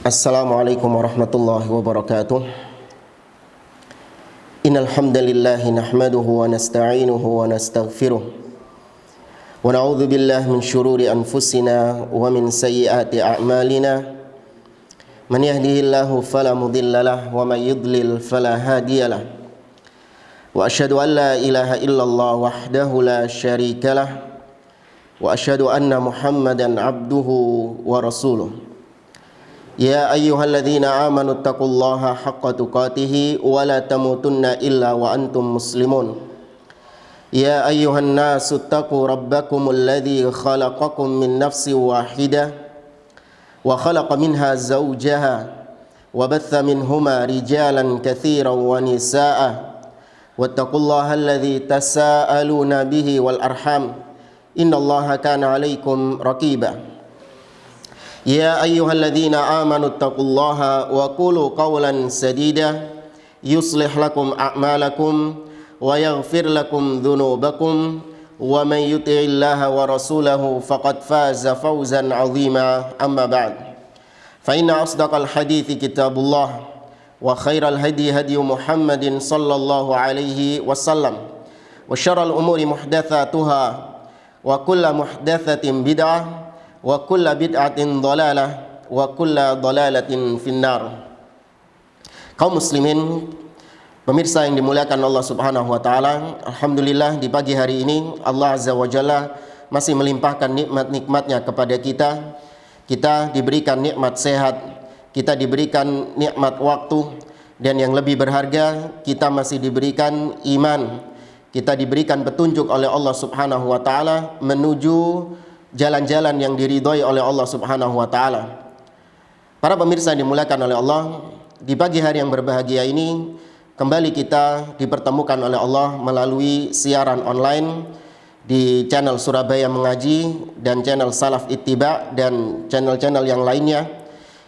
Assalamualaikum warahmatullahi wabarakatuh. Innal hamdalillah nahmaduhu wa nasta'inuhu wa nastaghfiruh. Wa na'udzu billahi min shururi anfusina wa min sayyiati a'malina. Man yahdihillahu fala mudhillalah wa man yudlil fala hadiyalah. Wa asyhadu an la ilaha illallah wahdahu la syarikalah. Wa asyhadu anna Muhammadan abduhu wa rasuluh. Ya ayyuhalladzina amanu taqullaha haqqa tuqatih wa la tamutunna illa wa antum muslimun. Ya ayyuhan nasu taqu rabbakumul ladzi khalaqakum min nafsin wahidah wa khalaqa minha zawjaha wa batha minhuma rijalan katsiran wa nisaa'a wattaqullaha alladzi tasaaluna bihi wal arham innallaha kana 'alaikum raqiba. Ya ayyuhalladzina amanu taqullaha wa qulu qawlan sadida yuslih lakum a'malakum wa yaghfir lakum dhunubakum wa man yuti'illaha wa rasulahu faqad faza fawzan 'azima amma ba'd. Fa inna asdaqal hadithi kitabullah wa khairal hadi hadi Muhammadin sallallahu alaihi wasallam wa syarral umuri muhdatsatuha wa kullu muhdatsatin bid'ah wa kulla bid'atin dhalalah wa kulla dhalalatin finnar. Kaum muslimin, pemirsa yang dimuliakan Allah Subhanahu wa taala, alhamdulillah di pagi hari ini Allah Azza wa Jalla masih melimpahkan nikmat-nikmatnya kepada kita. Kita diberikan nikmat sehat, kita diberikan nikmat waktu, dan yang lebih berharga, kita masih diberikan iman. Kita diberikan petunjuk oleh Allah Subhanahu wa taala menuju jalan-jalan yang diridhoi oleh Allah Subhanahu wa taala. Para pemirsa yang dimuliakan oleh Allah, di pagi hari yang berbahagia ini kembali kita dipertemukan oleh Allah melalui siaran online di channel Surabaya Mengaji dan channel Salaf Ittiba dan channel-channel yang lainnya.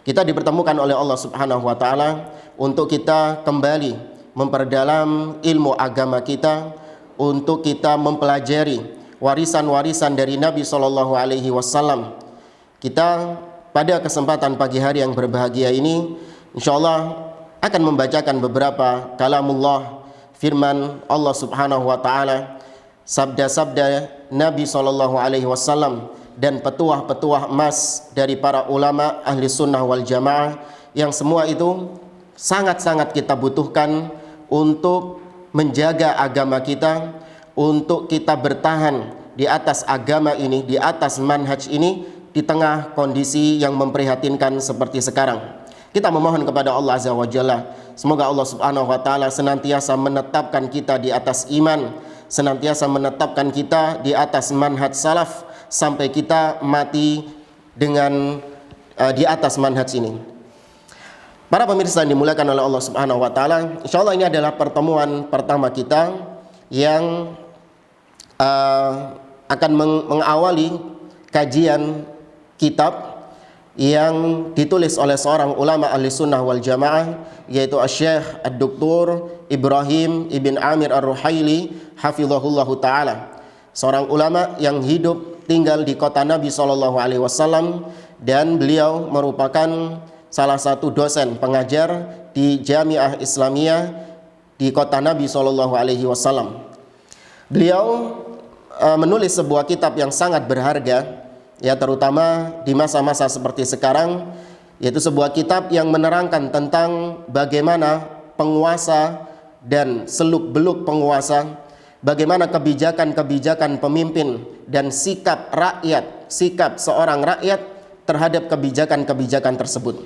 Kita dipertemukan oleh Allah Subhanahu wa taala untuk kita kembali memperdalam ilmu agama kita, untuk kita mempelajari warisan-warisan dari Nabi Shallallahu Alaihi Wasallam. Kita pada kesempatan pagi hari yang berbahagia ini, insya Allah akan membacakan beberapa kalamullah, firman Allah Subhanahu Wa Taala, sabda-sabda Nabi Shallallahu Alaihi Wasallam, dan petuah-petuah emas dari para ulama ahli sunnah wal jamaah, yang semua itu sangat-sangat kita butuhkan untuk menjaga agama kita, untuk kita bertahan di atas agama ini, di atas manhaj ini, di tengah kondisi yang memprihatinkan seperti sekarang. Kita memohon kepada Allah Azza wa Jalla, semoga Allah Subhanahu wa taala senantiasa menetapkan kita di atas iman, senantiasa menetapkan kita di atas manhaj salaf sampai kita mati dengan di atas manhaj ini. Para pemirsa yang dimuliakan oleh Allah Subhanahu wa taala, insyaallah ini adalah pertemuan pertama kita yang akan mengawali kajian kitab yang ditulis oleh seorang ulama ahli sunnah wal jamaah, yaitu Syekh Ad-Doktor Ibrahim Ibn Amir Ar-Ruhaili hafizahullahu ta'ala, seorang ulama yang hidup tinggal di kota Nabi SAW, dan beliau merupakan salah satu dosen pengajar di Jamiah Islamiyah di kota Nabi SAW. Beliau menulis sebuah kitab yang sangat berharga, ya, terutama di masa-masa seperti sekarang, yaitu sebuah kitab yang menerangkan tentang bagaimana penguasa dan seluk-beluk penguasa, bagaimana kebijakan-kebijakan pemimpin dan sikap rakyat, sikap seorang rakyat terhadap kebijakan-kebijakan tersebut.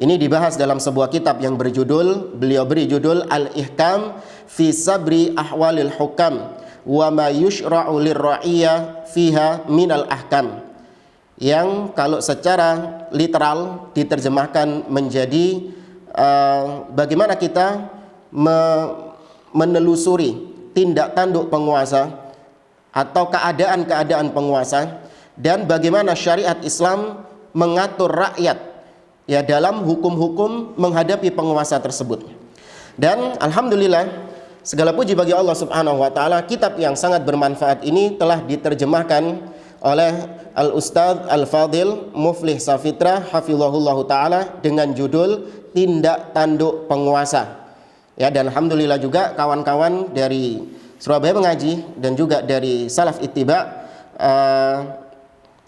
Ini dibahas dalam sebuah kitab yang beliau beri judul Al-Ihkam fi Sabri Ahwalil Hukam wa ma yushra'u lirra'iyya fiha minal ahkam, yang kalau secara literal diterjemahkan menjadi bagaimana kita menelusuri tindak tanduk penguasa atau keadaan-keadaan penguasa, dan bagaimana syariat Islam mengatur rakyat, ya, dalam hukum-hukum menghadapi penguasa tersebut. Dan alhamdulillah, segala puji bagi Allah Subhanahu wa taala, kitab yang sangat bermanfaat ini telah diterjemahkan oleh Al-Ustadz Al-Fadil Muflih Safitra hafizahullahu taala dengan judul Tindak Tanduk Penguasa. Ya, dan alhamdulillah juga kawan-kawan dari Surabaya Mengaji dan juga dari Salaf Ittiba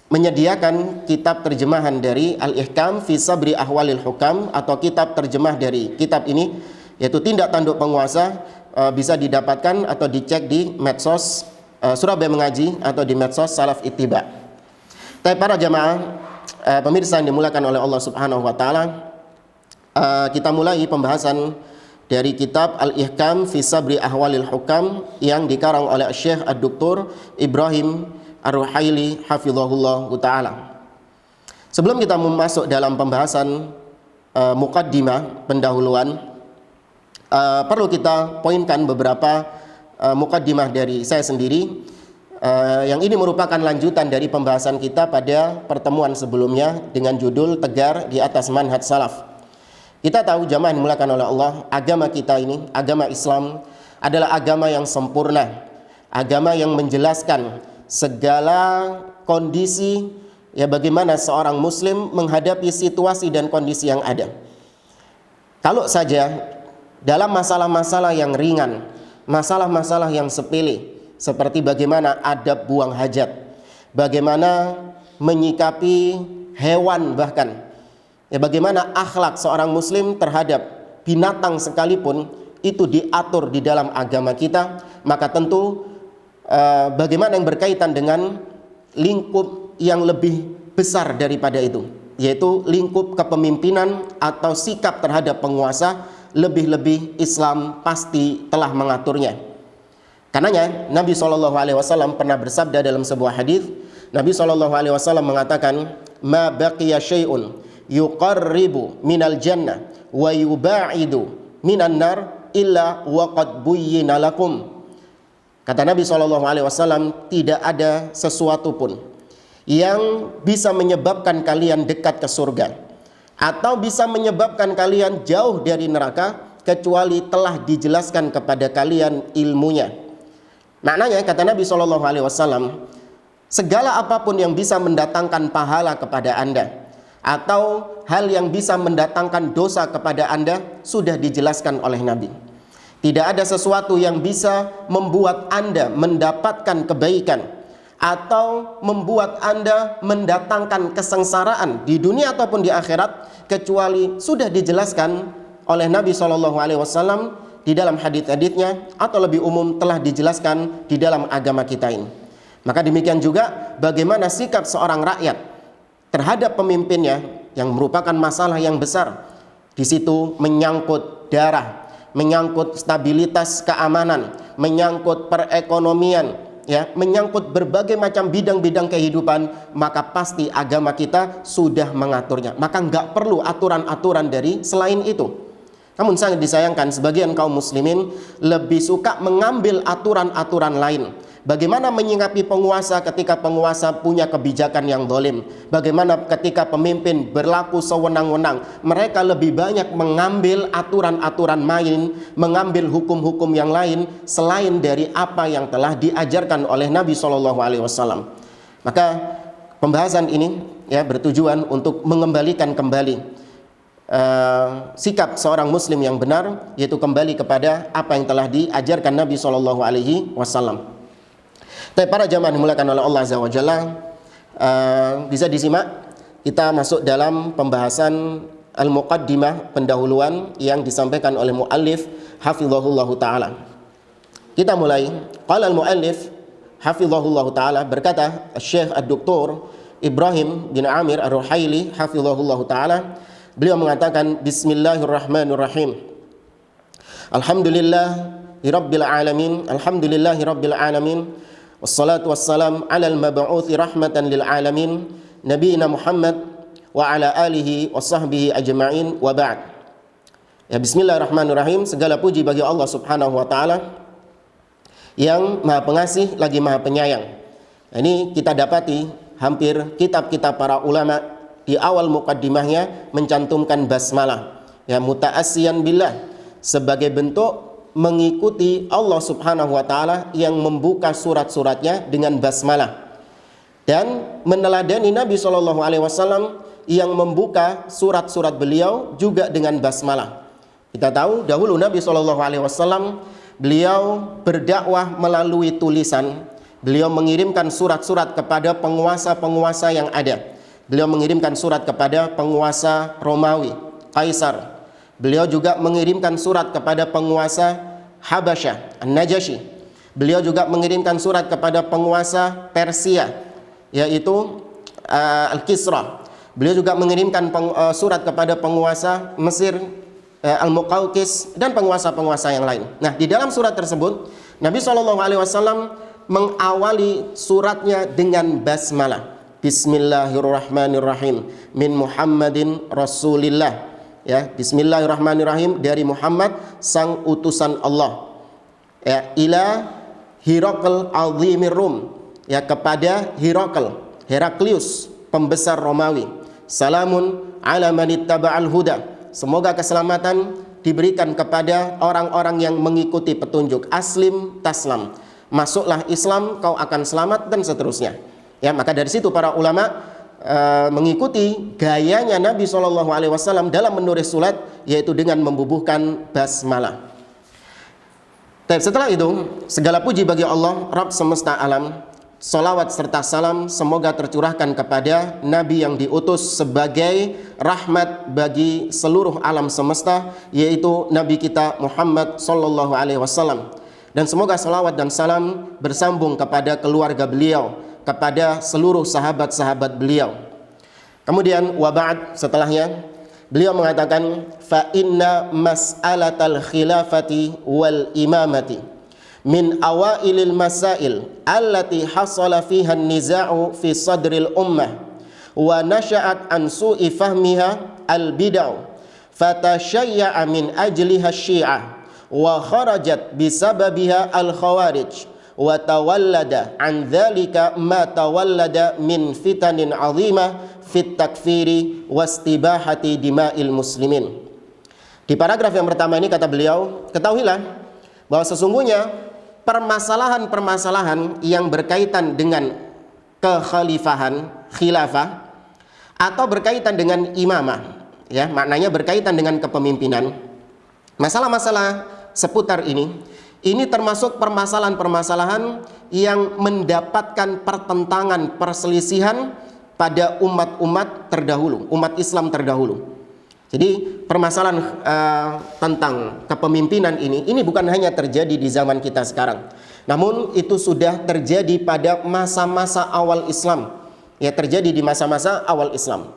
menyediakan kitab terjemahan dari Al-Ihkam fi Sabri Ahwalil Hukam, atau kitab terjemah dari kitab ini yaitu Tindak Tanduk Penguasa. Bisa didapatkan atau dicek di medsos Surabaya Mengaji atau di medsos Salaf Ittiba. Tapi para jamaah pemirsa yang dimuliakan oleh Allah Subhanahu wa taala, kita mulai pembahasan dari kitab Al-Ihkam fi Sabri Ahwalil Hukam yang dikarang oleh Syekh Ad-Doktor Ibrahim Ar-Ruhaili hafizahullah taala. Sebelum kita masuk dalam pembahasan muqaddimah, pendahuluan, perlu kita poinkan beberapa muqaddimah dari saya sendiri, yang ini merupakan lanjutan dari pembahasan kita pada pertemuan sebelumnya dengan judul Tegar di Atas Manhaj Salaf. Kita tahu jamaah yang dimuliakan oleh Allah, agama kita ini, agama Islam adalah agama yang sempurna, agama yang menjelaskan segala kondisi, ya, bagaimana seorang muslim menghadapi situasi dan kondisi yang ada. Kalau saja dalam masalah-masalah yang ringan, masalah-masalah yang sepele, seperti bagaimana adab buang hajat, bagaimana menyikapi hewan, bahkan ya, bagaimana akhlak seorang muslim terhadap binatang sekalipun, itu diatur di dalam agama kita. Maka tentu bagaimana yang berkaitan dengan lingkup yang lebih besar daripada itu, yaitu lingkup kepemimpinan atau sikap terhadap penguasa, lebih-lebih Islam pasti telah mengaturnya. Karenanya Nabi SAW pernah bersabda dalam sebuah hadis. Nabi SAW mengatakan, "Ma baqiya syai'un yuqarribu minal jannah wa yuba'idu minan nar illa waqad buyyina lakum." Kata Nabi SAW, tidak ada sesuatu pun yang bisa menyebabkan kalian dekat ke surga atau bisa menyebabkan kalian jauh dari neraka, kecuali telah dijelaskan kepada kalian ilmunya. Maknanya, kata Nabi SAW, segala apapun yang bisa mendatangkan pahala kepada Anda atau hal yang bisa mendatangkan dosa kepada Anda sudah dijelaskan oleh Nabi. Tidak ada sesuatu yang bisa membuat Anda mendapatkan kebaikan atau membuat Anda mendatangkan kesengsaraan di dunia ataupun di akhirat, kecuali sudah dijelaskan oleh Nabi SAW di dalam hadits-haditsnya, atau lebih umum telah dijelaskan di dalam agama kita ini. Maka demikian juga bagaimana sikap seorang rakyat terhadap pemimpinnya yang merupakan masalah yang besar. Di situ menyangkut darah, menyangkut stabilitas keamanan, menyangkut perekonomian, ya, menyangkut berbagai macam bidang-bidang kehidupan, maka pasti agama kita sudah mengaturnya. Maka nggak perlu aturan-aturan dari selain itu. Namun sangat disayangkan sebagian kaum muslimin lebih suka mengambil aturan-aturan lain. Bagaimana menyikapi penguasa ketika penguasa punya kebijakan yang zalim? Bagaimana ketika pemimpin berlaku sewenang-wenang? Mereka lebih banyak mengambil aturan-aturan main, mengambil hukum-hukum yang lain selain dari apa yang telah diajarkan oleh Nabi SAW. Maka pembahasan ini ya bertujuan untuk mengembalikan kembali sikap seorang muslim yang benar, yaitu kembali kepada apa yang telah diajarkan Nabi SAW. Tapi para jamaah dimuliakan oleh Allah Azza wa Jalla, bisa disimak kita masuk dalam pembahasan al-muqaddimah, pendahuluan yang disampaikan oleh muallif hafizahullahu taala. Kita mulai. Qala al-muallif hafizahullahu taala, berkata Syekh Ad-Doktor Ibrahim bin Amir Ar-Ruhaili hafizahullahu taala, beliau mengatakan, Bismillahirrahmanirrahim. Alhamdulillahirabbil alamin, alhamdulillahirabbil alamin. Wassalatu wassalam ala al-mab'uthi rahmatan lil alamin, nabiyina Muhammad wa ala alihi wa sahbihi ajma'in, wa ba'd. Ya, bismillahirrahmanirrahim. Segala puji bagi Allah Subhanahu wa taala yang Maha Pengasih lagi Maha Penyayang. Ini kita dapati hampir kitab-kitab para ulama di awal muqaddimahnya mencantumkan basmalah, ya, muta'assiyan billah, sebagai bentuk mengikuti Allah Subhanahu wa taala yang membuka surat-suratnya dengan basmalah. dan meneladani Nabi SAW yang membuka surat-surat beliau juga dengan basmalah. Kita tahu dahulu Nabi SAW beliau berdakwah melalui tulisan. Beliau mengirimkan surat-surat kepada penguasa-penguasa yang ada. Beliau mengirimkan surat kepada penguasa Romawi, Kaisar. Beliau juga mengirimkan surat kepada penguasa Habasyah, An-Najasyi. Beliau juga mengirimkan surat kepada penguasa Persia, yaitu Al-Kisra. Beliau juga mengirimkan surat kepada penguasa Mesir, Al-Muqawqis, dan penguasa-penguasa yang lain. Nah, di dalam surat tersebut Nabi SAW mengawali suratnya dengan basmalah. Bismillahirrahmanirrahim, min Muhammadin Rasulillah. Ya, Bismillahirrahmanirrahim, dari Muhammad sang utusan Allah. Ya, ila Hiraql azimir Rum, ya, kepada Heraklius, pembesar Romawi. Salamun ala man ittaba'al huda. Semoga keselamatan diberikan kepada orang-orang yang mengikuti petunjuk. Aslim taslam. Masuklah Islam, kau akan selamat, dan seterusnya. Ya, maka dari situ para ulama mengikuti gayanya Nabi SAW dalam menulis surat, yaitu dengan membubuhkan basmalah. Setelah itu, segala puji bagi Allah, Rabb semesta alam. Salawat serta salam semoga tercurahkan kepada Nabi yang diutus sebagai rahmat bagi seluruh alam semesta, yaitu Nabi kita Muhammad SAW. Dan semoga salawat dan salam bersambung kepada keluarga beliau, kepada seluruh sahabat-sahabat beliau. Kemudian wa ba'd, setelahnya beliau mengatakan fa inna mas'alatal khilafati wal imamati min awailil masail allati hasala fiha an-niza'u fi sadril ummah wa nasha'at an su'i fahmiha al-bid'ah fatashayya'a min ajliha syi'ah wa kharajat bisababiha al-khawarij wa tawallada an dhalika ma tawallada min fitanin 'azimah fit takfiri wastibahati dima'il muslimin. Di paragraf yang pertama ini kata beliau, ketahuilah bahwa sesungguhnya permasalahan-permasalahan yang berkaitan dengan kekhalifahan, khilafah, atau berkaitan dengan imamah, ya, maknanya berkaitan dengan kepemimpinan. Masalah-masalah seputar ini termasuk permasalahan-permasalahan yang mendapatkan pertentangan, perselisihan pada umat-umat terdahulu, umat Islam terdahulu. Jadi permasalahan tentang kepemimpinan ini bukan hanya terjadi di zaman kita sekarang, namun itu sudah terjadi pada masa-masa awal Islam, ya, terjadi di masa-masa awal Islam.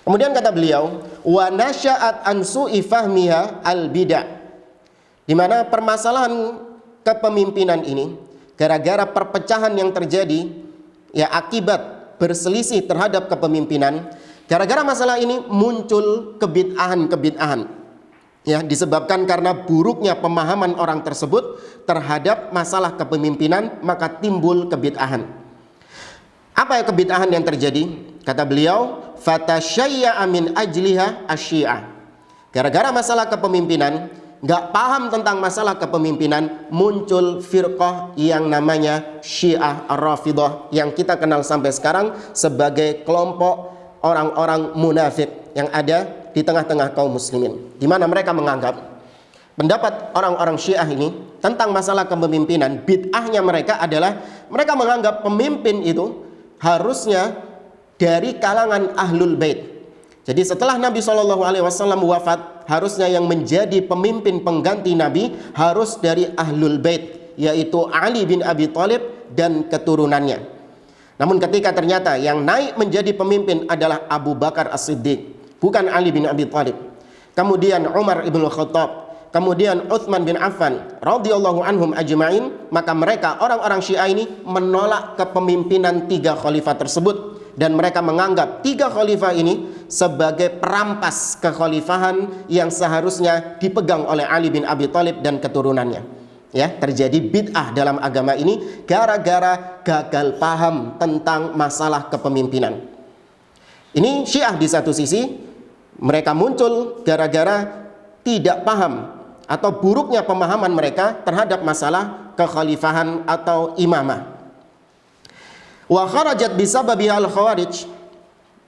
Kemudian kata beliau, wa nasya'at an su'i fahmiha al bid'ah, di mana permasalahan kepemimpinan ini gara-gara perpecahan yang terjadi, ya, akibat berselisih terhadap kepemimpinan. Gara-gara masalah ini muncul kebid'ahan-kebid'ahan, ya, disebabkan karena buruknya pemahaman orang tersebut terhadap masalah kepemimpinan, maka timbul kebid'ahan. Apa ya kebid'ahan yang terjadi? Kata beliau, fatashayya'a min ajliha asyi'ah. Gara-gara masalah kepemimpinan, nggak paham tentang masalah kepemimpinan, muncul firqah yang namanya Syiah Ar-Rafidah, yang kita kenal sampai sekarang sebagai kelompok orang-orang munafik yang ada di tengah-tengah kaum muslimin, di mana mereka menganggap pendapat orang-orang Syiah ini tentang masalah kepemimpinan, bid'ahnya mereka adalah mereka menganggap pemimpin itu harusnya dari kalangan ahlul bait. Jadi setelah Nabi SAW wafat, harusnya yang menjadi pemimpin pengganti Nabi harus dari ahlul bait, yaitu Ali bin Abi Thalib dan keturunannya. Namun ketika ternyata yang naik menjadi pemimpin adalah Abu Bakar As-Siddiq, bukan Ali bin Abi Thalib, kemudian Umar ibn Khattab, kemudian Utsman bin Affan radhiyallahu anhum ajma'in, maka mereka orang-orang Syiah ini menolak kepemimpinan tiga khalifah tersebut, dan mereka menganggap tiga khalifah ini sebagai perampas kekhalifahan yang seharusnya dipegang oleh Ali bin Abi Thalib dan keturunannya. Ya, terjadi bid'ah dalam agama ini gara-gara gagal paham tentang masalah kepemimpinan. Ini Syiah di satu sisi, mereka muncul gara-gara tidak paham atau buruknya pemahaman mereka terhadap masalah kekhalifahan atau imamah. Wa kharajat bisababiha al-khawarij,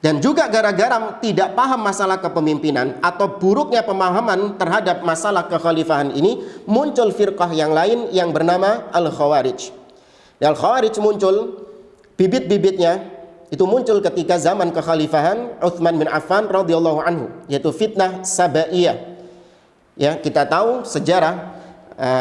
dan juga gara-gara tidak paham masalah kepemimpinan atau buruknya pemahaman terhadap masalah kekhalifahan ini, muncul firqah yang lain yang bernama al-khawarij. Dan al-khawarij muncul, bibit-bibitnya itu muncul ketika zaman kekhalifahan Utsman bin Affan radhiyallahu anhu, yaitu fitnah Sabaiyah. Ya, kita tahu sejarah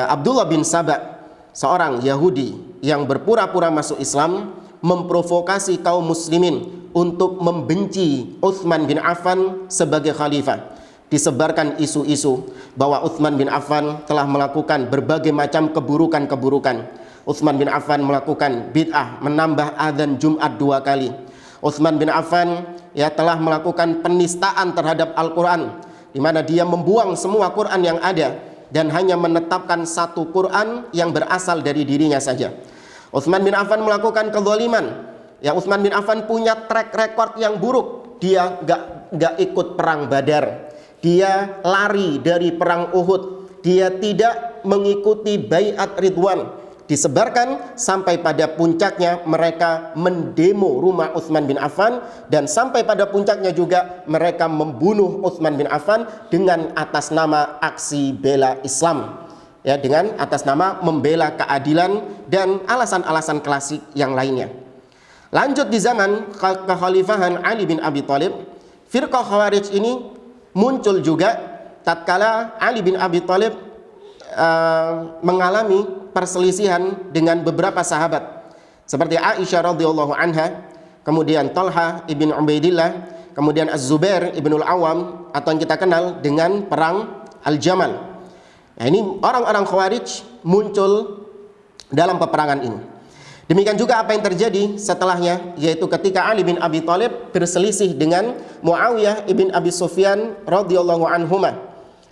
Abdullah bin Saba, seorang Yahudi yang berpura-pura masuk Islam, memprovokasi kaum muslimin untuk membenci Utsman bin Affan sebagai khalifah. Disebarkan isu-isu bahwa Utsman bin Affan telah melakukan berbagai macam keburukan-keburukan. Utsman bin Affan melakukan bid'ah, menambah adzan Jumat 2 kali. Utsman bin Affan telah melakukan penistaan terhadap Al-Quran, di mana dia membuang semua Quran yang ada dan hanya menetapkan satu Quran yang berasal dari dirinya saja. Utsman bin Affan melakukan kezaliman. Utsman bin Affan punya track record yang buruk. Dia gak ikut perang Badar. Dia lari dari perang Uhud. Dia tidak mengikuti Baiat Ridwan. Disebarkan sampai pada puncaknya mereka mendemo rumah Utsman bin Affan, dan sampai pada puncaknya juga mereka membunuh Utsman bin Affan dengan atas nama aksi bela Islam. Dengan atas nama membela keadilan dan alasan-alasan klasik yang lainnya. Lanjut di zaman kekhalifahan Ali bin Abi Thalib, firqah Khawarij ini muncul juga tatkala Ali bin Abi Thalib mengalami perselisihan dengan beberapa sahabat seperti Aisyah radhiyallahu anha, kemudian Talha ibn Ubaidillah, kemudian Az-Zubair ibn al-Awwam atau yang kita kenal dengan perang Al-Jamal. Nah, ini orang-orang Khawarij muncul dalam peperangan ini. Demikian juga apa yang terjadi setelahnya, yaitu ketika Ali bin Abi Thalib berselisih dengan Muawiyah ibn Abi Sufyan radhiyallahu anhuma.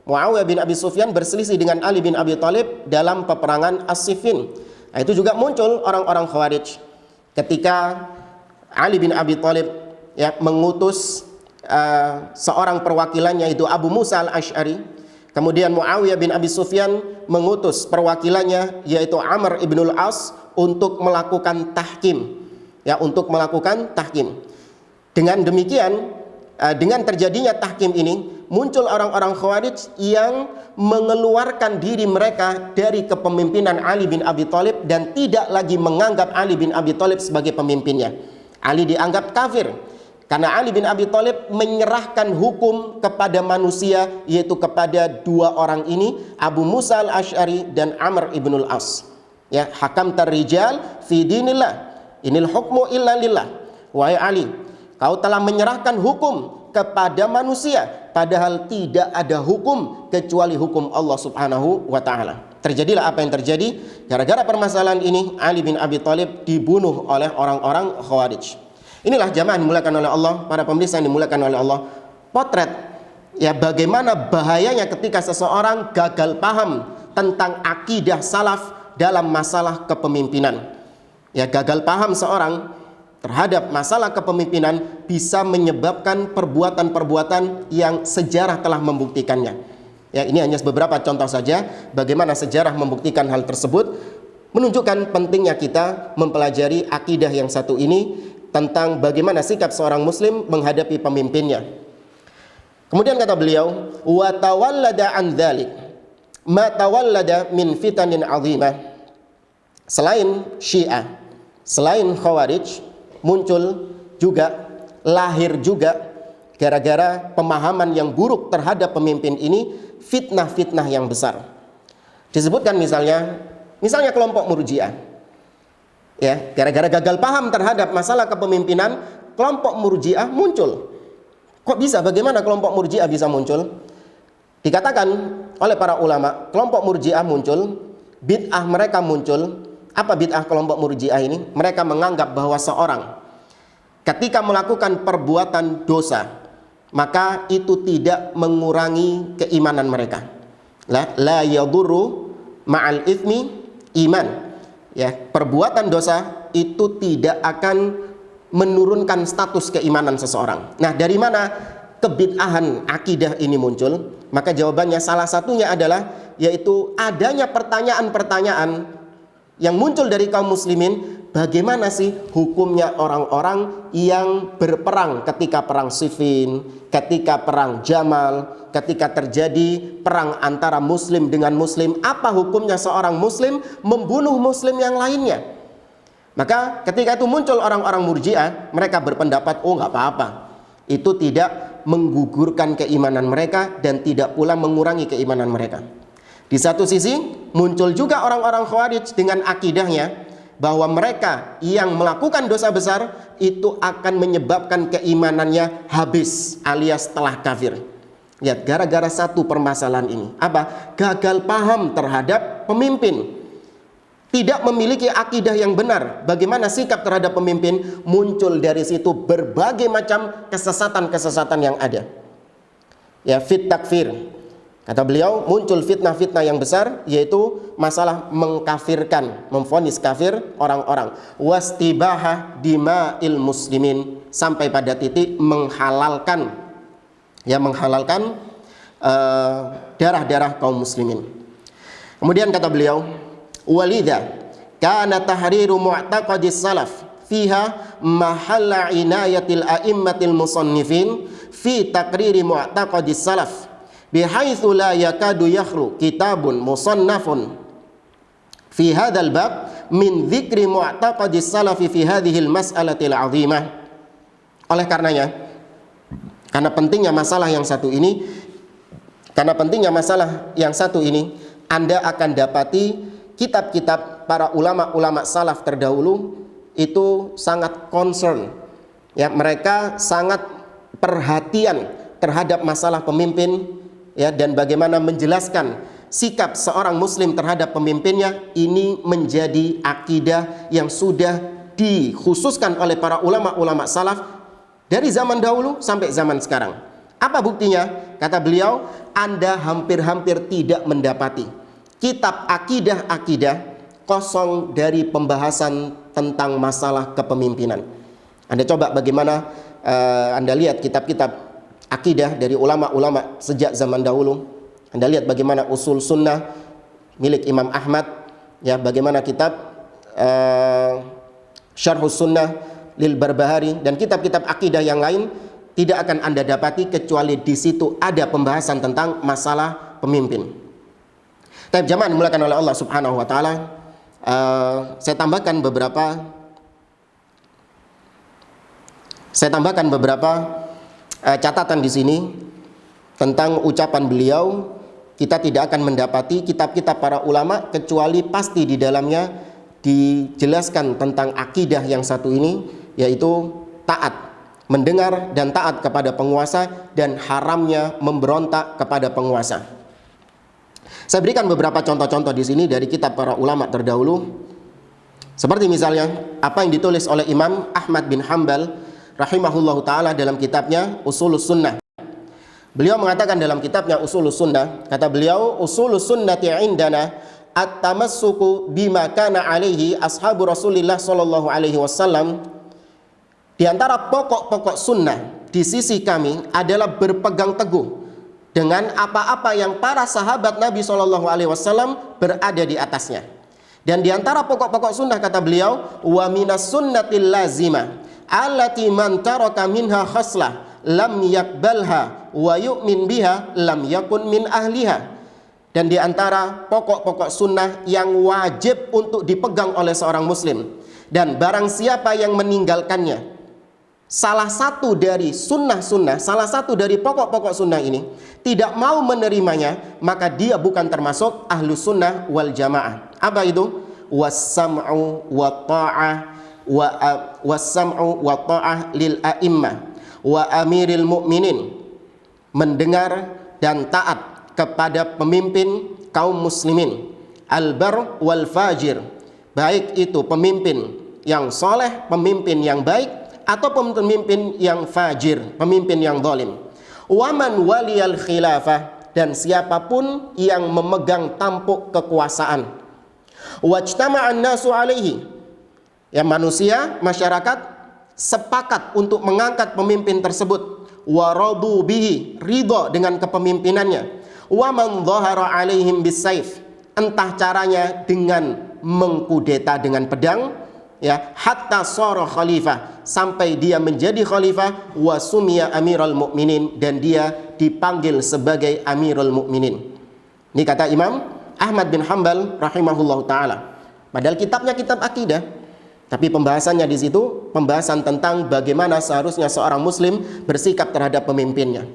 Muawiyah bin Abi Sufyan berselisih dengan Ali bin Abi Thalib dalam peperangan As-Siffin. Nah, itu juga muncul orang-orang Khawarij ketika Ali bin Abi Thalib mengutus seorang perwakilannya, yaitu Abu Musa al-Asy'ari. Kemudian Muawiyah bin Abi Sufyan mengutus perwakilannya, yaitu Amr ibn al-As, untuk melakukan tahkim. Untuk melakukan tahkim. Dengan demikian, dengan terjadinya tahkim ini, muncul orang-orang Khawarij yang mengeluarkan diri mereka dari kepemimpinan Ali bin Abi Thalib dan tidak lagi menganggap Ali bin Abi Thalib sebagai pemimpinnya. Ali dianggap kafir karena Ali bin Abi Thalib menyerahkan hukum kepada manusia, yaitu kepada dua orang ini, Abu Musa al-Asy'ari dan Amr ibn al-As. Hakam tarrijal fi dinillah, inil hukmu illa lillah. Wahai Ali, kau telah menyerahkan hukum kepada manusia, padahal tidak ada hukum kecuali hukum Allah Subhanahu wa taala. Terjadilah apa yang terjadi. Gara-gara permasalahan ini, Ali bin Abi Thalib dibunuh oleh orang-orang Khawarij. Inilah jamaah yang dimuliakan oleh Allah, para pemirsa yang dimuliakan oleh Allah, potret bagaimana bahayanya ketika seseorang gagal paham tentang akidah salaf dalam masalah kepemimpinan. Gagal paham seorang terhadap masalah kepemimpinan bisa menyebabkan perbuatan-perbuatan yang sejarah telah membuktikannya. Ini hanya beberapa contoh saja bagaimana sejarah membuktikan hal tersebut, menunjukkan pentingnya kita mempelajari akidah yang satu ini tentang bagaimana sikap seorang muslim menghadapi pemimpinnya. Kemudian kata beliau, wa tawallada an dzalik ma tawallada min fitanin 'azimah. Selain Syiah, selain Khawarij, muncul juga, lahir juga gara-gara pemahaman yang buruk terhadap pemimpin ini, fitnah-fitnah yang besar. Disebutkan misalnya kelompok Murji'ah. Gara-gara gagal paham terhadap masalah kepemimpinan, kelompok Murji'ah muncul. Kok bisa? Bagaimana kelompok Murji'ah bisa muncul? Dikatakan oleh para ulama, kelompok Murji'ah muncul, bid'ah mereka muncul. Apa bid'ah kelompok Murji'ah ini? Mereka menganggap bahwa seorang ketika melakukan perbuatan dosa, maka itu tidak mengurangi keimanan mereka. La yadurru ma'al itsmi iman. Perbuatan dosa itu tidak akan menurunkan status keimanan seseorang. Nah, dari mana kebid'ahan akidah ini muncul? Maka jawabannya salah satunya adalah yaitu adanya pertanyaan-pertanyaan yang muncul dari kaum muslimin, bagaimana sih hukumnya orang-orang yang berperang ketika perang Siffin, ketika perang Jamal, ketika terjadi perang antara muslim dengan muslim, apa hukumnya seorang muslim membunuh muslim yang lainnya? Maka ketika itu muncul orang-orang Murji'ah, mereka berpendapat, oh nggak apa-apa, itu tidak menggugurkan keimanan mereka dan tidak pula mengurangi keimanan mereka. Di satu sisi muncul juga orang-orang Khawarij dengan akidahnya bahwa mereka yang melakukan dosa besar itu akan menyebabkan keimanannya habis alias telah kafir. Lihat, gara-gara satu permasalahan ini, apa? Gagal paham terhadap pemimpin, tidak memiliki akidah yang benar. Bagaimana sikap terhadap pemimpin? Muncul dari situ berbagai macam kesesatan-kesesatan yang ada. Ya, fit takfir. Kata beliau, muncul fitnah-fitnah yang besar, yaitu masalah mengkafirkan, memvonis kafir orang-orang. Wastibahah dima'il muslimin, sampai pada titik menghalalkan, ya, menghalalkan darah-darah kaum muslimin. Kemudian kata beliau, walidha kana tahriru mu'taqadis salaf fiha mahalla inayatil a'immatil musannifin fi taqriri mu'taqadis salaf bihaitsu la yakadu yakhru kitabun musannafun fi hadzal bab min dzikri mu'taqadis salafi fi hadhil mas'alatil 'azimah. Oleh karenanya, karena pentingnya masalah yang satu ini, Anda akan dapati kitab-kitab para ulama-ulama salaf terdahulu itu sangat concern, ya, mereka sangat perhatian terhadap masalah pemimpin, ya, dan bagaimana menjelaskan sikap seorang muslim terhadap pemimpinnya. Ini menjadi akidah yang sudah dikhususkan oleh para ulama-ulama salaf dari zaman dahulu sampai zaman sekarang. Apa buktinya? Kata beliau, Anda hampir-hampir tidak mendapati kitab akidah-akidah kosong dari pembahasan tentang masalah kepemimpinan. Anda coba bagaimana Anda lihat kitab-kitab akidah dari ulama-ulama sejak zaman dahulu. Anda lihat bagaimana usul sunnah milik Imam Ahmad, ya, bagaimana kitab Syarhus Sunnah lil Barbahari, dan kitab-kitab akidah yang lain tidak akan Anda dapati kecuali di situ ada pembahasan tentang masalah pemimpin. Tapi jamaah dimulakan oleh Allah Subhanahu wa taala, saya tambahkan beberapa catatan di sini tentang ucapan beliau. Kita tidak akan mendapati kitab-kitab para ulama kecuali pasti di dalamnya dijelaskan tentang akidah yang satu ini, yaitu taat, mendengar dan taat kepada penguasa, dan haramnya memberontak kepada penguasa. Saya berikan beberapa contoh-contoh di sini dari kitab para ulama terdahulu, seperti misalnya apa yang ditulis oleh Imam Ahmad bin Hanbal rahimahullahu ta'ala dalam kitabnya Usulus Sunnah. Beliau mengatakan dalam kitabnya Usulus Sunnah, kata beliau, Usulus Sunnati indana at-tamassuku bima kana alaihi ashabu Rasulillah sallallahu alaihi wasallam. Di antara pokok-pokok sunnah di sisi kami adalah berpegang teguh dengan apa-apa yang para sahabat Nabi sallallahu alaihi wasallam berada di atasnya. Dan di antara pokok-pokok sunnah, kata beliau, wa minas sunnatil lazimah allati man taraka minha khaslah lam yakbalha wa yu'min biha lam yakun min ahliha. Dan di antara pokok-pokok sunnah yang wajib untuk dipegang oleh seorang muslim, dan barang siapa yang meninggalkannya, salah satu dari sunnah-sunnah, salah satu dari pokok-pokok sunnah ini, tidak mau menerimanya, maka dia bukan termasuk ahlu sunnah wal jamaah. Apa itu? Wassam'u wa ta'ah wassam'u wa ta'ah lil a'immah wa amiril mu'minin, mendengar dan taat kepada pemimpin kaum muslimin, al-bar wal fajir, baik itu pemimpin yang soleh, pemimpin yang baik, atau pemimpin yang fajir, pemimpin yang zalim. Waman waliyal khilafah, dan siapapun yang memegang tampuk kekuasaan. Wajtama'an nasu alaihi, ya, manusia, masyarakat sepakat untuk mengangkat pemimpin tersebut. Waradu bihi, ridho dengan kepemimpinannya. Waman dhahara alaihim bisayf, entah caranya dengan mengkudeta dengan pedang, ya, hatta sara khalifah, sampai dia menjadi khalifah, wa sumiya amirul mukminin, dan dia dipanggil sebagai amirul mukminin. Ini kata Imam Ahmad bin Hanbal rahimahullahu taala. Padahal kitabnya kitab akidah, tapi pembahasannya di situ pembahasan tentang bagaimana seharusnya seorang muslim bersikap terhadap pemimpinnya.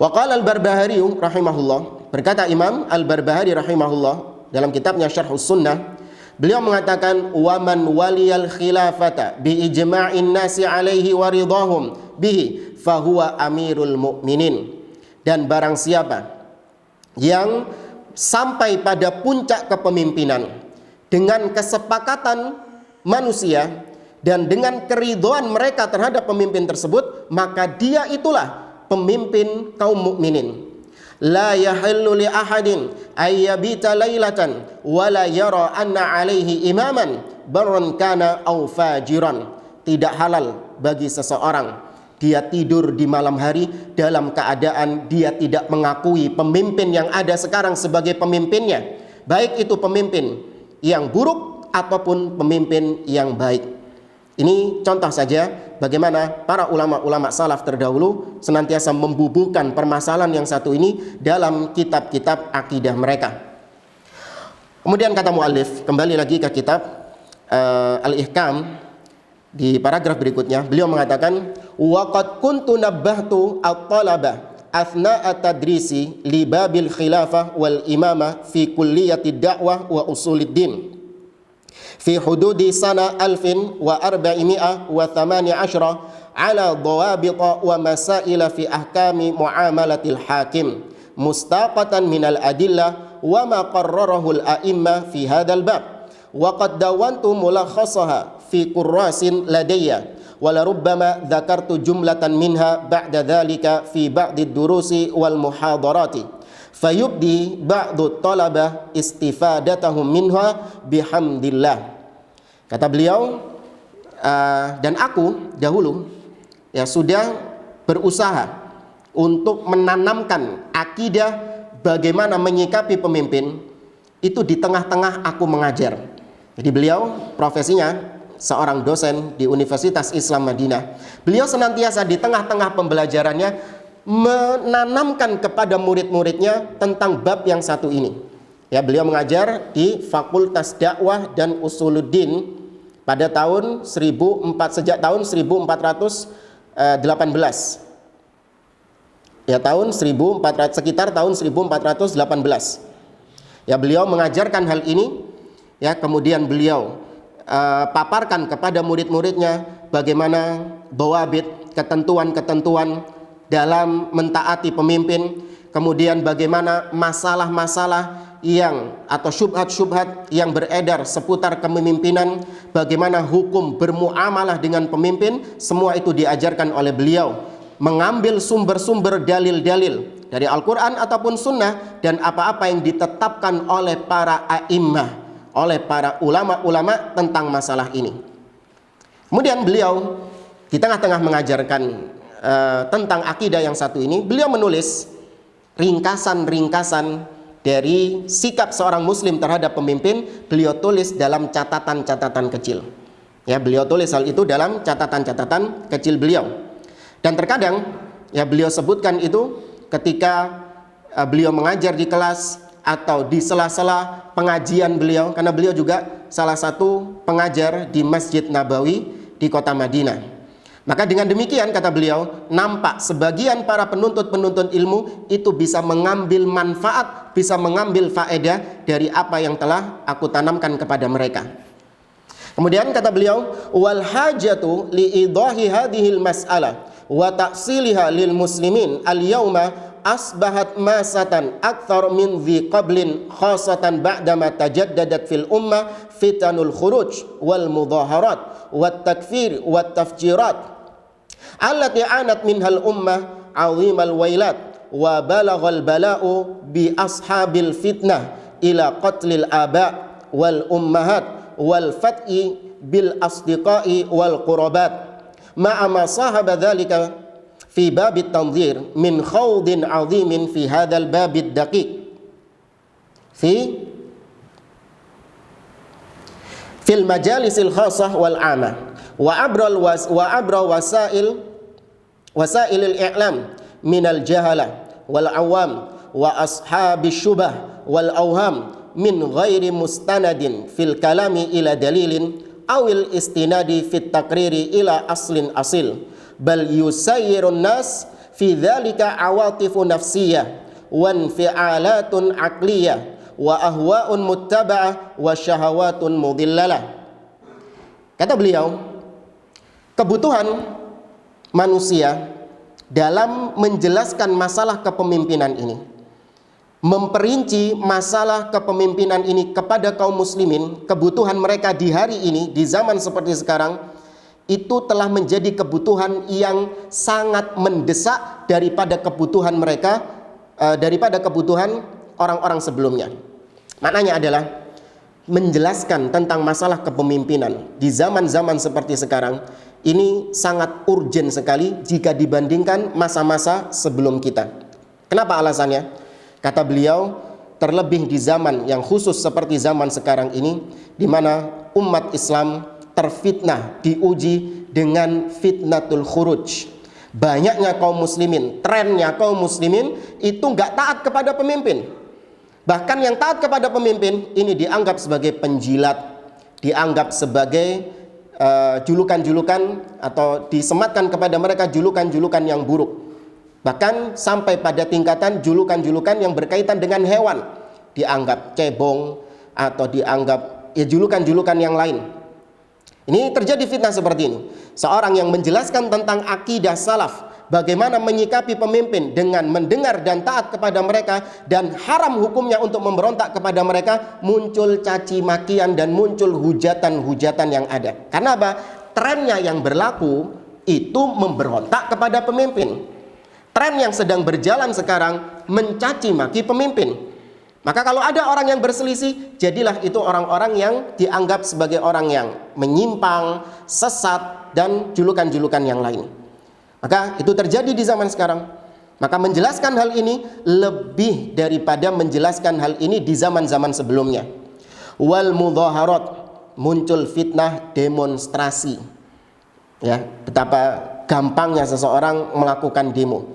Wa qala al-Barbahari rahimahullah, berkata Imam al-Barbahari rahimahullah dalam kitabnya Syarhus Sunnah, beliau mengatakan, wa man waliyal khilafata bi ijma'in nasi alaihi wa ridahum bihi fahuwa amirul mu'minin. Dan barang siapa yang sampai pada puncak kepemimpinan dengan kesepakatan manusia dan dengan keridhaan mereka terhadap pemimpin tersebut, maka dia itulah pemimpin kaum mukminin. La yahillu li ahadin ayyabita lailatan wa la yara anna alaihi imaman barran kana aw fajiran. Tidak halal bagi seseorang dia tidur di malam hari dalam keadaan dia tidak mengakui pemimpin yang ada sekarang sebagai pemimpinnya, baik itu pemimpin yang buruk ataupun pemimpin yang baik. Ini contoh saja bagaimana para ulama-ulama salaf terdahulu senantiasa membubuhkan permasalahan yang satu ini dalam kitab-kitab akidah mereka. Kemudian kata muallif, kembali lagi ke kitab Al-Ihkam, di paragraf berikutnya beliau mengatakan, wa qad kuntu nabbahtu at-talaba athna'a tadrisi li babil khilafah wal imamah fi kulliyati da'wah wa usuluddin fi hududi sana 1418 ala dhawabita wa masaila fi ahkami muamalatil hakim mustaqatan minal adillah wa ma qarrarahu al-a'imma fi hadzal bab wa qad dawantu mulakhasaha fi kurrasin ladayya wa la rubbama dzakartu jumlatan minha ba'da dzalika fi ba'di ad-durusi wal muhadarati fayubdi ba'du talabah istifadatahum minha bihamdillah. Kata beliau, dan aku dahulu ya sudah berusaha untuk menanamkan akidah bagaimana menyikapi pemimpin itu di tengah-tengah aku mengajar. Jadi beliau profesinya seorang dosen di Universitas Islam Madinah. Beliau senantiasa di tengah-tengah pembelajarannya menanamkan kepada murid-muridnya tentang bab yang satu ini. Ya, beliau mengajar di Fakultas Dakwah dan Usuluddin pada tahun sejak tahun 1418. Ya, sekitar tahun 1418. Ya, beliau mengajarkan hal ini. Ya, kemudian beliau paparkan kepada murid-muridnya bagaimana dhawabit, ketentuan-ketentuan dalam mentaati pemimpin, kemudian bagaimana masalah-masalah atau syubhat-syubhat yang beredar seputar kepemimpinan, bagaimana hukum bermuamalah dengan pemimpin, semua itu diajarkan oleh beliau, mengambil sumber-sumber dalil-dalil dari Al-Quran ataupun Sunnah dan apa-apa yang ditetapkan oleh para a'immah, oleh para ulama-ulama tentang masalah ini. Kemudian beliau di tengah-tengah mengajarkan tentang akidah yang satu ini, beliau menulis ringkasan-ringkasan dari sikap seorang muslim terhadap pemimpin. Beliau tulis dalam catatan-catatan kecil. Ya, beliau tulis hal itu dalam catatan-catatan kecil beliau. Dan terkadang ya beliau sebutkan itu ketika beliau mengajar di kelas atau di sela-sela pengajian beliau, karena beliau juga salah satu pengajar di Masjid Nabawi di kota Madinah. Maka dengan demikian, kata beliau, nampak sebagian para penuntut-penuntut ilmu itu bisa mengambil manfaat, bisa mengambil faedah dari apa yang telah aku tanamkan kepada mereka. Kemudian kata beliau, wal hajatu li idahi hadhil mas'alah wa ta'siliha lil muslimin al yauma asbahat masatan akthar min dhi qablin khasatan ba'dama tajaddadat fil ummah fitanul khuruj wal mudaharat wat takfir wat tafjirat allati anat minhal ummah azimal wailat wa balaghal bala'u bi ashabil fitnah ila qatlil aba wal ummahat wal fat'i bil asdiqai wal qurabat ma'a ma sahaba dhalika fi babit tanzir min khawdin azimin fi hadzal babid daqiq fi fil majalisil khassah wal 'amah wa abra wasailil i'lam minal jahala wal awam wa ashabis syubah wal awham min ghairi mustanadin fil kalami ila dalilin awil istinadi fit taqriri ila aslin asil bal yusayyirun nas fi dzalika awatifu nafsiyah wa infi'alatun aqliyah wa ahwa'un muttaba'ah wa syahawatun mudhillalah. Kata beliau, kebutuhan manusia dalam menjelaskan masalah kepemimpinan ini, memperinci masalah kepemimpinan ini kepada kaum muslimin, kebutuhan mereka di hari ini, di zaman seperti sekarang, itu telah menjadi kebutuhan yang sangat mendesak daripada kebutuhan mereka, daripada kebutuhan orang-orang sebelumnya. Maknanya adalah menjelaskan tentang masalah kepemimpinan di zaman-zaman seperti sekarang ini sangat urgent sekali jika dibandingkan masa-masa sebelum kita. Kenapa alasannya? Kata beliau, terlebih di zaman yang khusus seperti zaman sekarang ini, di mana umat Islam terfitnah, diuji dengan fitnatul khuruj. Banyaknya kaum muslimin, trennya kaum muslimin itu nggak taat kepada pemimpin. Bahkan yang taat kepada pemimpin ini dianggap sebagai penjilat, dianggap sebagai julukan-julukan atau disematkan kepada mereka julukan-julukan yang buruk. Bahkan sampai pada tingkatan julukan-julukan yang berkaitan dengan hewan, dianggap cebong atau dianggap julukan-julukan yang lain. Ini terjadi fitnah seperti ini. Seorang yang menjelaskan tentang akidah salaf, bagaimana menyikapi pemimpin dengan mendengar dan taat kepada mereka, dan haram hukumnya untuk memberontak kepada mereka, muncul caci makian dan muncul hujatan-hujatan yang ada. Karena apa? Trennya yang berlaku itu memberontak kepada pemimpin. Tren yang sedang berjalan sekarang mencaci maki pemimpin. Maka kalau ada orang yang berselisih, jadilah itu orang-orang yang dianggap sebagai orang yang menyimpang, sesat, dan julukan-julukan yang lain. Maka itu terjadi di zaman sekarang. Maka menjelaskan hal ini lebih daripada menjelaskan hal ini di zaman-zaman sebelumnya. Wal mudhaharat, muncul fitnah demonstrasi. Ya, betapa gampangnya seseorang melakukan demo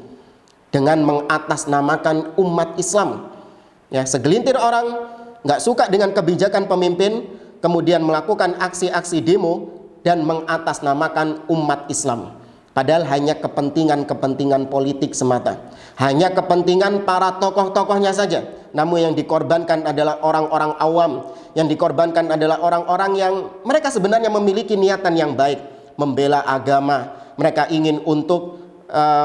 dengan mengatasnamakan umat Islam. Ya, segelintir orang nggak suka dengan kebijakan pemimpin, kemudian melakukan aksi-aksi demo dan mengatasnamakan umat Islam. Padahal hanya kepentingan-kepentingan politik semata, hanya kepentingan para tokoh-tokohnya saja. Namun yang dikorbankan adalah orang-orang awam, yang dikorbankan adalah orang-orang yang mereka sebenarnya memiliki niatan yang baik, membela agama, mereka ingin untuk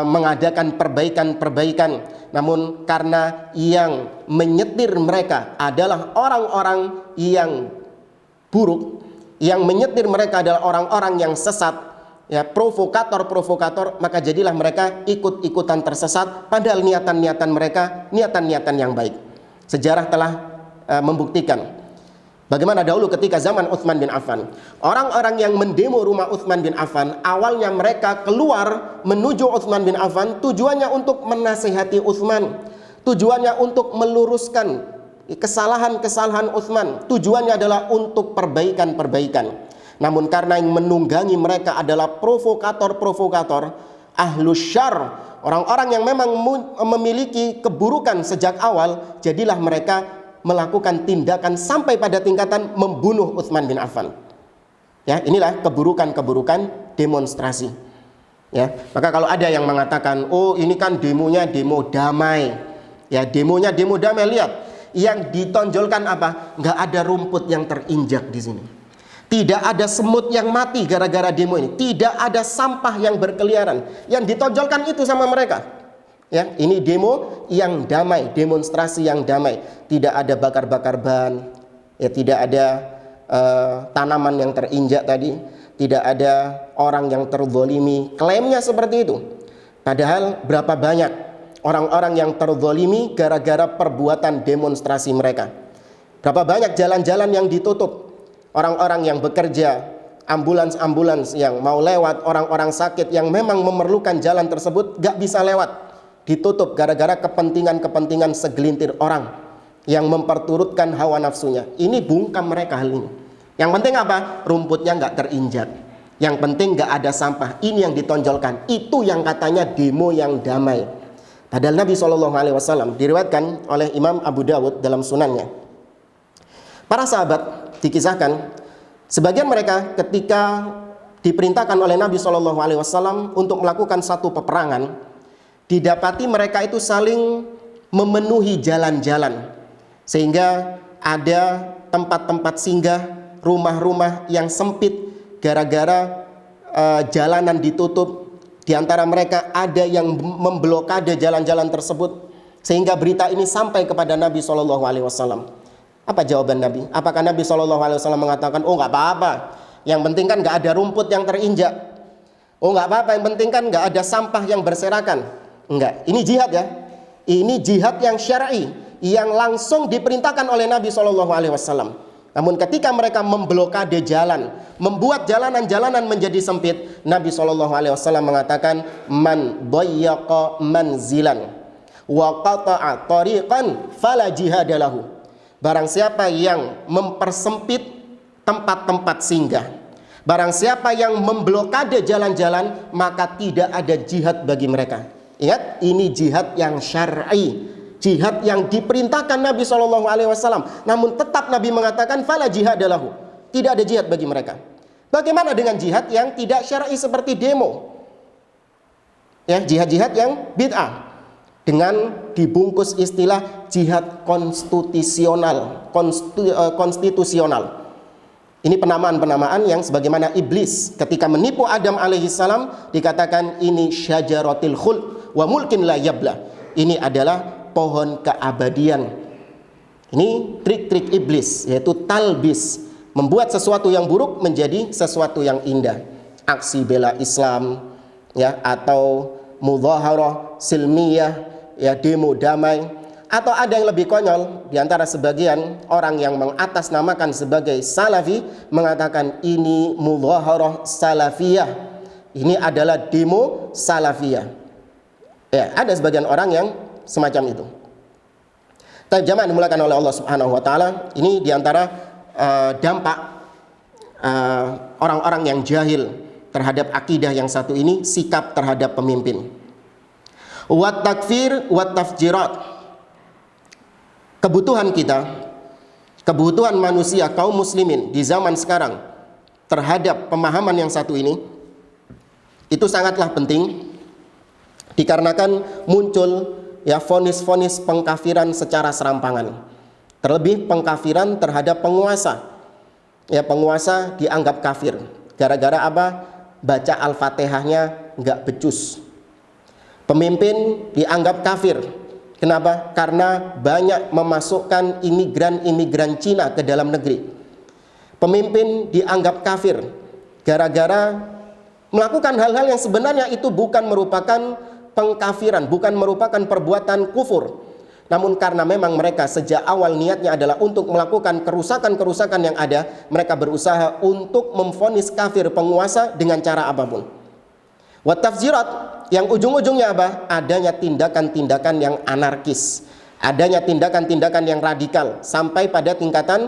mengadakan perbaikan-perbaikan. Namun karena yang menyetir mereka adalah orang-orang yang buruk, yang menyetir mereka adalah orang-orang yang sesat, ya, provokator-provokator, maka jadilah mereka ikut-ikutan tersesat, padahal niatan-niatan mereka niatan-niatan yang baik. Sejarah telah membuktikan bagaimana dahulu ketika zaman Utsman bin Affan, orang-orang yang mendemo rumah Utsman bin Affan, awalnya mereka keluar menuju Utsman bin Affan tujuannya untuk menasihati Utsman, tujuannya untuk meluruskan kesalahan-kesalahan Utsman, tujuannya adalah untuk perbaikan-perbaikan. Namun karena yang menunggangi mereka adalah provokator-provokator, ahlus syarr, orang-orang yang memang memiliki keburukan sejak awal, jadilah mereka melakukan tindakan sampai pada tingkatan membunuh Utsman bin Affan. Ya, inilah keburukan-keburukan demonstrasi. Ya, maka kalau ada yang mengatakan, oh ini kan demonya demo damai, ya demonya demo damai, lihat yang ditonjolkan apa? Nggak ada rumput yang terinjak di sini. Tidak ada semut yang mati gara-gara demo ini. Tidak ada sampah yang berkeliaran. Yang ditonjolkan itu sama mereka. Ya, ini demo yang damai, demonstrasi yang damai. Tidak ada bakar-bakar ban, ya, tidak ada tanaman yang terinjak tadi, tidak ada orang yang terzolimi. Klaimnya seperti itu. Padahal berapa banyak orang-orang yang terzolimi gara-gara perbuatan demonstrasi mereka. Berapa banyak jalan-jalan yang ditutup, orang-orang yang bekerja, ambulans-ambulans yang mau lewat, orang-orang sakit yang memang memerlukan jalan tersebut gak bisa lewat, ditutup gara-gara kepentingan-kepentingan segelintir orang yang memperturutkan hawa nafsunya. Ini bungkam mereka hal ini. Yang penting apa? Rumputnya nggak terinjak. Yang penting nggak ada sampah. Ini yang ditonjolkan. Itu yang katanya demo yang damai. Padahal Nabi SAW diriwayatkan oleh Imam Abu Dawud dalam sunannya. Para sahabat dikisahkan, sebagian mereka ketika diperintahkan oleh Nabi SAW untuk melakukan satu peperangan, didapati mereka itu saling memenuhi jalan-jalan. Sehingga ada tempat-tempat singgah, rumah-rumah yang sempit gara-gara jalanan ditutup. Di antara mereka ada yang memblokade jalan-jalan tersebut, sehingga berita ini sampai kepada Nabi SAW. Apa jawaban Nabi? Apakah Nabi SAW mengatakan, oh nggak apa-apa, yang penting kan nggak ada rumput yang terinjak. Oh nggak apa-apa, yang penting kan nggak ada sampah yang berserakan. Enggak, ini jihad ya. Ini jihad yang syar'i, yang langsung diperintahkan oleh Nabi SAW. Namun ketika mereka memblokade jalan, membuat jalanan-jalanan menjadi sempit, Nabi SAW mengatakan, man dayyaqa manzilan wa qata'a tariqan fala jihadalahu. Barang siapa yang mempersempit tempat-tempat singgah, barang siapa yang memblokade jalan-jalan, maka tidak ada jihad bagi mereka. Ingat, ini jihad yang syar'i, jihad yang diperintahkan Nabi SAW. Namun tetap Nabi mengatakan fala jihadalahu, tidak ada jihad bagi mereka. Bagaimana dengan jihad yang tidak syar'i seperti demo? Ya, jihad-jihad yang bid'ah dengan dibungkus istilah jihad konstitusional. Ini penamaan-penamaan yang sebagaimana iblis ketika menipu Adam alaihissalam dikatakan ini syajaratil khuld wa mulkin la yabla. Ini adalah pohon keabadian. Ini trik-trik iblis, yaitu talbis, membuat sesuatu yang buruk menjadi sesuatu yang indah. Aksi bela Islam, ya, atau mudhaharah silmiyah, ya, demo damai, atau ada yang lebih konyol di antara sebagian orang yang mengatasnamakan sebagai salafi mengatakan ini mudhaharah salafiyah. Ini adalah demo salafiyah. Ya, ada sebagian orang yang semacam itu. Tapi jamaah dimulakan oleh Allah Subhanahu wa taala, ini diantara dampak orang-orang yang jahil terhadap akidah yang satu ini, sikap terhadap pemimpin. Wat takfir wat tafjirat. Kebutuhan kita, kebutuhan manusia kaum muslimin di zaman sekarang terhadap pemahaman yang satu ini itu sangatlah penting, dikarenakan muncul ya vonis-vonis pengkafiran secara serampangan. Terlebih pengkafiran terhadap penguasa. Ya, penguasa dianggap kafir. Gara-gara apa? Baca Al-Fatihahnya nggak becus. Pemimpin dianggap kafir. Kenapa? Karena banyak memasukkan imigran-imigran Cina ke dalam negeri. Pemimpin dianggap kafir gara-gara melakukan hal-hal yang sebenarnya itu bukan merupakan pengkafiran, bukan merupakan perbuatan kufur. Namun karena memang mereka sejak awal niatnya adalah untuk melakukan kerusakan-kerusakan yang ada, mereka berusaha untuk memvonis kafir penguasa dengan cara apapun. Wat tafjirat, yang ujung-ujungnya apa? Adanya tindakan-tindakan yang anarkis, adanya tindakan-tindakan yang radikal, sampai pada tingkatan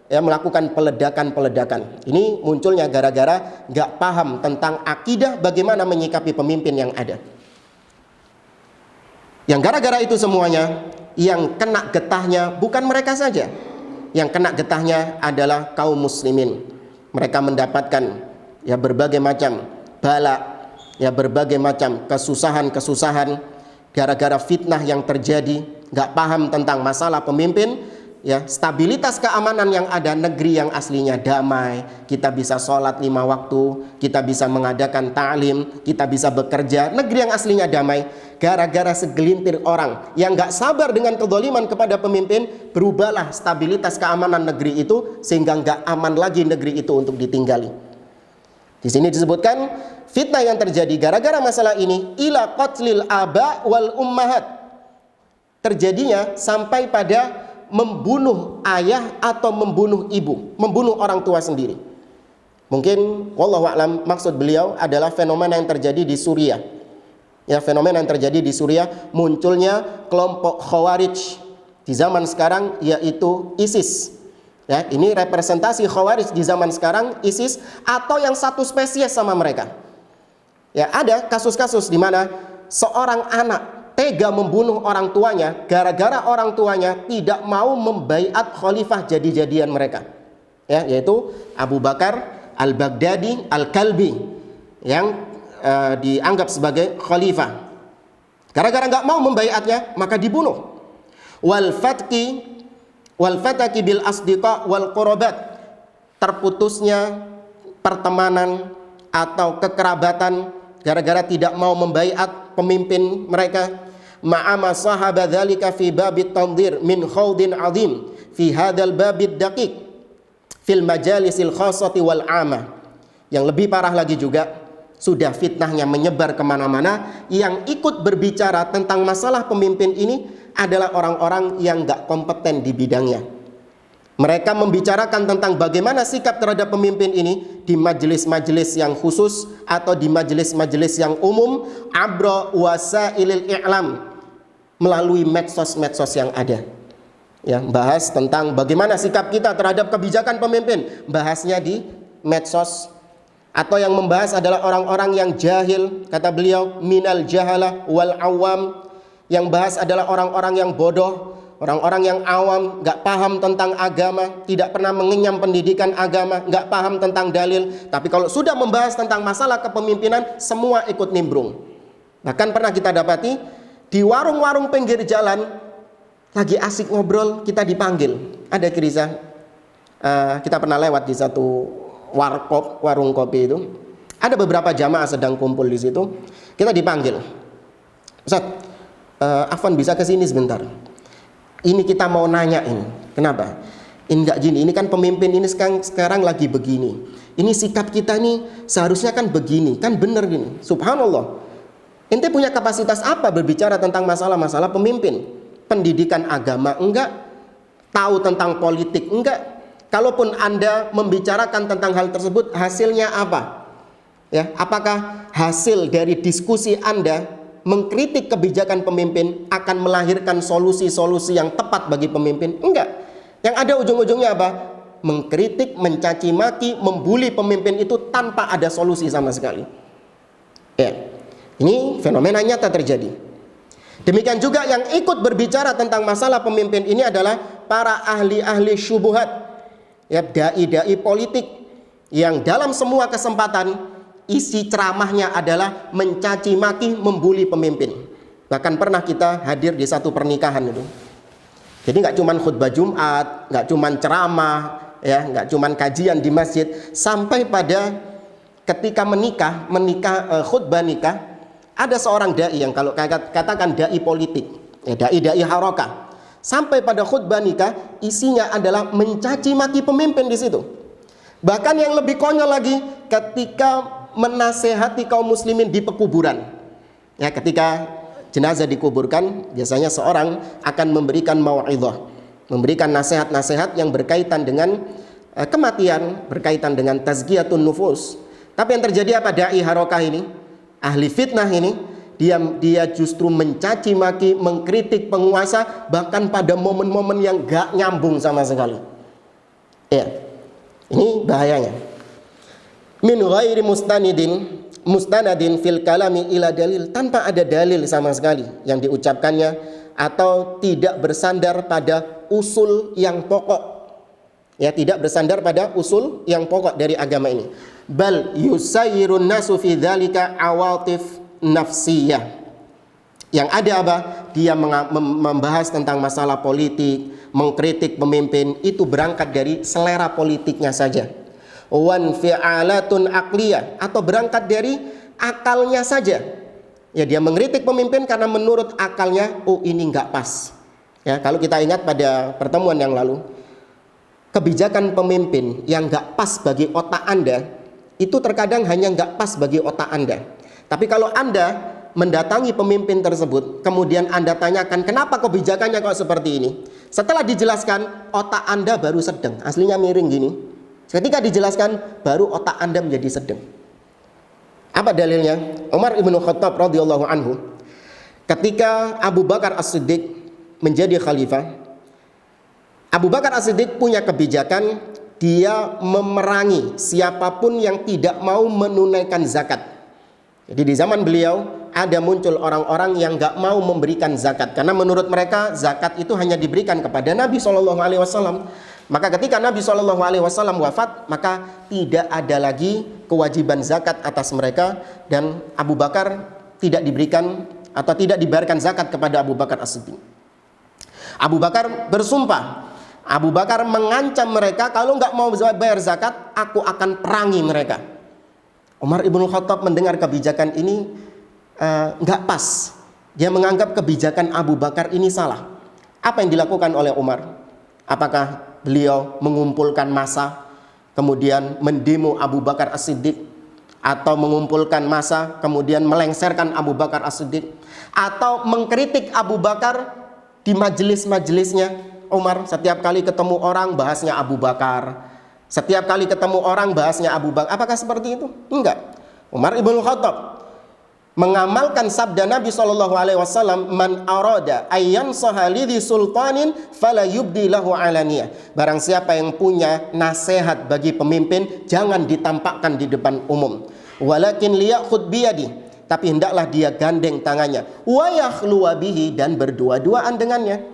ya melakukan peledakan-peledakan. Ini munculnya gara-gara nggak paham tentang akidah, bagaimana menyikapi pemimpin yang ada. Yang gara-gara itu semuanya, yang kena getahnya bukan mereka saja. Yang kena getahnya adalah kaum muslimin. Mereka mendapatkan ya berbagai macam bala, ya berbagai macam kesusahan-kesusahan gara-gara fitnah yang terjadi, nggak paham tentang masalah pemimpin. Ya, stabilitas keamanan yang ada, negeri yang aslinya damai, kita bisa sholat 5 waktu, kita bisa mengadakan ta'lim, kita bisa bekerja, negeri yang aslinya damai. Gara-gara segelintir orang yang gak sabar dengan kezaliman kepada pemimpin, berubahlah stabilitas keamanan negeri itu, sehingga gak aman lagi negeri itu untuk ditinggali. Di sini disebutkan fitnah yang terjadi gara-gara masalah ini, ila qatlil aba wal ummahat, terjadinya sampai pada membunuh ayah atau membunuh ibu, membunuh orang tua sendiri. Mungkin wallahu a'lam maksud beliau adalah fenomena yang terjadi di Suriah. Ya, fenomena yang terjadi di Suriah, munculnya kelompok Khawarij di zaman sekarang, yaitu ISIS. Ya, ini representasi Khawarij di zaman sekarang, ISIS, atau yang satu spesies sama mereka. Ya, ada kasus-kasus di mana seorang anak tega membunuh orang tuanya gara-gara orang tuanya tidak mau membaiat khalifah jadi-jadian mereka. Ya, yaitu Abu Bakar Al-Baghdadi Al-Kalbi yang dianggap sebagai khalifah. Gara-gara nggak mau membaiatnya, maka dibunuh. Wal fataki bil asdiqa wal qurabat, terputusnya pertemanan atau kekerabatan gara-gara tidak mau membaiat pemimpin mereka. Ma'ama sahaba dzalika fi babit tanzir min khawdin azim fi hadzal babid daqiq fil majalisil khassati wal 'amah. Yang lebih parah lagi juga, sudah fitnahnya menyebar kemana-mana. Yang ikut berbicara tentang masalah pemimpin ini adalah orang-orang yang gak kompeten di bidangnya. Mereka membicarakan tentang bagaimana sikap terhadap pemimpin ini di majelis-majelis yang khusus atau di majelis-majelis yang umum, abra wasailil i'lam, melalui medsos-medsos yang ada. Ya, bahas tentang bagaimana sikap kita terhadap kebijakan pemimpin, bahasnya di medsos. Atau yang membahas adalah orang-orang yang jahil, kata beliau, minal jahala wal awam. Yang bahas adalah orang-orang yang bodoh, orang-orang yang awam, gak paham tentang agama, tidak pernah mengenyam pendidikan agama, gak paham tentang dalil. Tapi kalau sudah membahas tentang masalah kepemimpinan, semua ikut nimbrung. Bahkan pernah kita dapati di warung-warung pinggir jalan, lagi asik ngobrol, kita dipanggil. Ada kisah, kita pernah lewat di satu warung kopi itu. Ada beberapa jamaah sedang kumpul di situ. Kita dipanggil, Ustaz, Afwan bisa ke sini sebentar. Ini kita mau nanya ini. Kenapa? Ini enggak gini. Ini kan pemimpin ini sekarang lagi begini. Ini sikap kita nih seharusnya kan begini. Kan bener gini. Subhanallah. Ente punya kapasitas apa berbicara tentang masalah-masalah pemimpin? Pendidikan agama enggak? Tahu tentang politik enggak? Kalaupun Anda membicarakan tentang hal tersebut, hasilnya apa? Ya, apakah hasil dari diskusi Anda mengkritik kebijakan pemimpin akan melahirkan solusi-solusi yang tepat bagi pemimpin? Enggak. Yang ada ujung-ujungnya apa? Mengkritik, mencaci maki, membuli pemimpin itu tanpa ada solusi sama sekali. Ya, ini fenomena nyata terjadi. Demikian juga yang ikut berbicara tentang masalah pemimpin ini adalah para ahli-ahli syubuhat, ya, dai-dai politik yang dalam semua kesempatan isi ceramahnya adalah mencaci maki, membuli pemimpin. Bahkan pernah kita hadir di satu pernikahan itu. Jadi nggak cuman khutbah Jumat, nggak cuman ceramah, ya, nggak cuman kajian di masjid, sampai pada ketika khutbah nikah, ada seorang dai yang kalau katakan dai politik, ya, dai harokah, sampai pada khutbah nikah isinya adalah mencaci maki pemimpin di situ. Bahkan yang lebih konyol lagi, ketika menasehati kaum muslimin di pekuburan. Ya, ketika jenazah dikuburkan, biasanya seorang akan memberikan mau'idhah, memberikan nasihat-nasihat yang berkaitan dengan kematian, berkaitan dengan tazkiyatun nufus. Tapi yang terjadi apa? Dai harokah ini, ahli fitnah ini, dia justru mencaci maki, mengkritik penguasa, bahkan pada momen-momen yang gak nyambung sama sekali. Ya, ini bahayanya. Min ghairi mustanadin fil kalami ila dalil, tanpa ada dalil sama sekali yang diucapkannya, atau tidak bersandar pada usul yang pokok. Ya, tidak bersandar pada usul yang pokok dari agama ini. Bal yusayyirun nasu fi dzalika awatif nafsiyah. Yang ada apa? Dia membahas tentang masalah politik, mengkritik pemimpin, itu berangkat dari selera politiknya saja. Wan fi'alatun aqliyah, atau berangkat dari akalnya saja. Ya, dia mengkritik pemimpin karena menurut akalnya, oh ini nggak pas. Ya, kalau kita ingat pada pertemuan yang lalu, kebijakan pemimpin yang nggak pas bagi otak Anda, itu terkadang hanya nggak pas bagi otak Anda. Tapi kalau Anda mendatangi pemimpin tersebut, kemudian Anda tanyakan kenapa kebijakannya kok seperti ini, setelah dijelaskan, otak Anda baru sedeng, aslinya miring gini. Ketika dijelaskan, baru otak Anda menjadi sedeng. Apa dalilnya? Umar ibn Khattab radhiyallahu anhu, ketika Abu Bakar As-Siddiq menjadi khalifah, Abu Bakar As-Siddiq punya kebijakan, dia memerangi siapapun yang tidak mau menunaikan zakat. Jadi di zaman beliau ada muncul orang-orang yang gak mau memberikan zakat, karena menurut mereka zakat itu hanya diberikan kepada Nabi SAW. Maka ketika Nabi SAW wafat, maka tidak ada lagi kewajiban zakat atas mereka, dan Abu Bakar tidak diberikan atau tidak dibayarkan zakat kepada Abu Bakar As-Siddiq. Abu Bakar bersumpah, Abu Bakar mengancam mereka, kalau nggak mau bayar zakat, aku akan perangi mereka. Umar ibn Khattab mendengar kebijakan ini nggak pas. Dia menganggap kebijakan Abu Bakar ini salah. Apa yang dilakukan oleh Umar? Apakah beliau mengumpulkan massa, kemudian mendemo Abu Bakar As-Siddiq, atau mengumpulkan massa, kemudian melengsarkan Abu Bakar As-Siddiq, atau mengkritik Abu Bakar di majelis-majelisnya? Umar setiap kali ketemu orang bahasnya Abu Bakar, setiap kali ketemu orang bahasnya Abu Bakar. Apakah seperti itu? Enggak. Umar ibn Khattab mengamalkan sabda Nabi SAW, man arada ayyan sahalidhi sultanin fala yubdi lahu alaniyah. Barang siapa yang punya nasihat bagi pemimpin, jangan ditampakkan di depan umum. Walakin liyakhud biyadi, tapi hendaklah dia gandeng tangannya, wa yakhluwa bihi, dan berdua-duaan dengannya.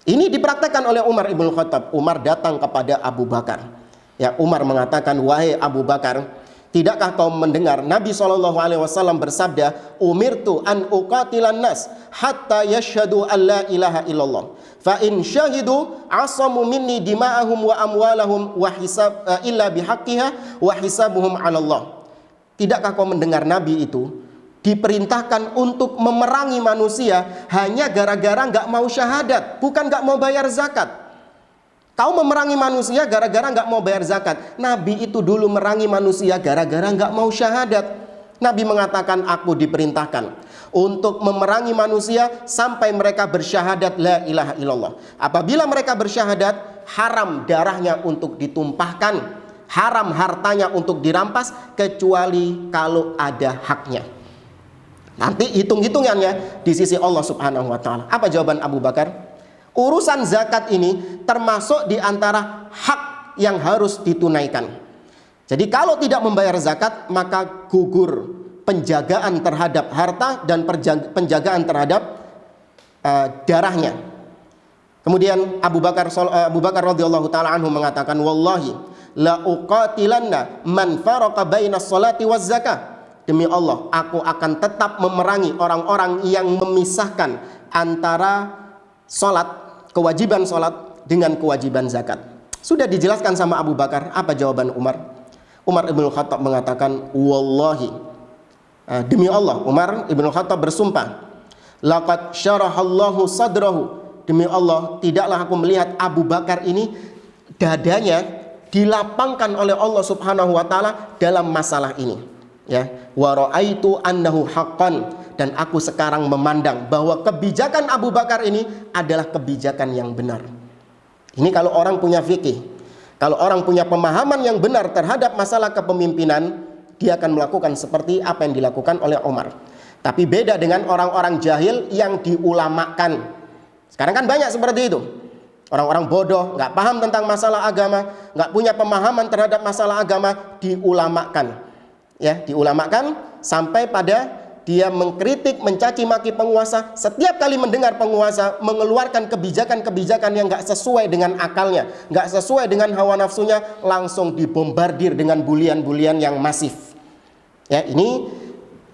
Ini dipraktekkan oleh Umar ibn Khattab. Umar datang kepada Abu Bakar. Ya, Umar mengatakan, wahai Abu Bakar, tidakkah kau mendengar Nabi SAW bersabda, umirtu an uqatilan nas hatta yashhadu an la ilaha illallah, fa in syahidu asamu minni dima'ahum wa amwalahum wa hisab illa bihaqqiha wa hisabuhum 'ala Allah. Tidakkah kau mendengar Nabi itu diperintahkan untuk memerangi manusia hanya gara-gara nggak mau syahadat, bukan nggak mau bayar zakat. Kau memerangi manusia gara-gara nggak mau bayar zakat. Nabi itu dulu merangi manusia gara-gara nggak mau syahadat. Nabi mengatakan, aku diperintahkan untuk memerangi manusia sampai mereka bersyahadat la ilaha illallah. Apabila mereka bersyahadat, haram darahnya untuk ditumpahkan, haram hartanya untuk dirampas, kecuali kalau ada haknya. Nanti hitung-hitungannya di sisi Allah Subhanahu wa Ta'ala. Apa jawaban Abu Bakar? Urusan zakat ini termasuk di antara hak yang harus ditunaikan. Jadi kalau tidak membayar zakat, maka gugur penjagaan terhadap harta dan penjagaan terhadap darahnya. Kemudian Abu Bakar radhiyallahu taala anhu mengatakan, wallahi la uqatilanna man faraqa bainas salati waz zakah. Demi Allah, aku akan tetap memerangi orang-orang yang memisahkan antara sholat, kewajiban sholat dengan kewajiban zakat. Sudah dijelaskan sama Abu Bakar. Apa jawaban Umar? Umar ibn Khattab mengatakan, wallahi, demi Allah, Umar ibn Khattab bersumpah, laqad syarahallahu sadrahu, demi Allah, tidaklah aku melihat Abu Bakar ini dadanya dilapangkan oleh Allah Subhanahu wa Ta'ala dalam masalah ini. Ya, wa ra'aitu annahu haqqan, dan aku sekarang memandang bahwa kebijakan Abu Bakar ini adalah kebijakan yang benar. Ini kalau orang punya fikih, kalau orang punya pemahaman yang benar terhadap masalah kepemimpinan, dia akan melakukan seperti apa yang dilakukan oleh Umar. Tapi beda dengan orang-orang jahil yang diulamakan. Sekarang kan banyak seperti itu. Orang-orang bodoh, nggak paham tentang masalah agama, nggak punya pemahaman terhadap masalah agama, diulamakan. Ya, diulamakan sampai pada dia mengkritik, mencaci maki penguasa. Setiap kali mendengar penguasa mengeluarkan kebijakan-kebijakan yang nggak sesuai dengan akalnya, nggak sesuai dengan hawa nafsunya, langsung dibombardir dengan bulian-bulian yang masif. Ya, ini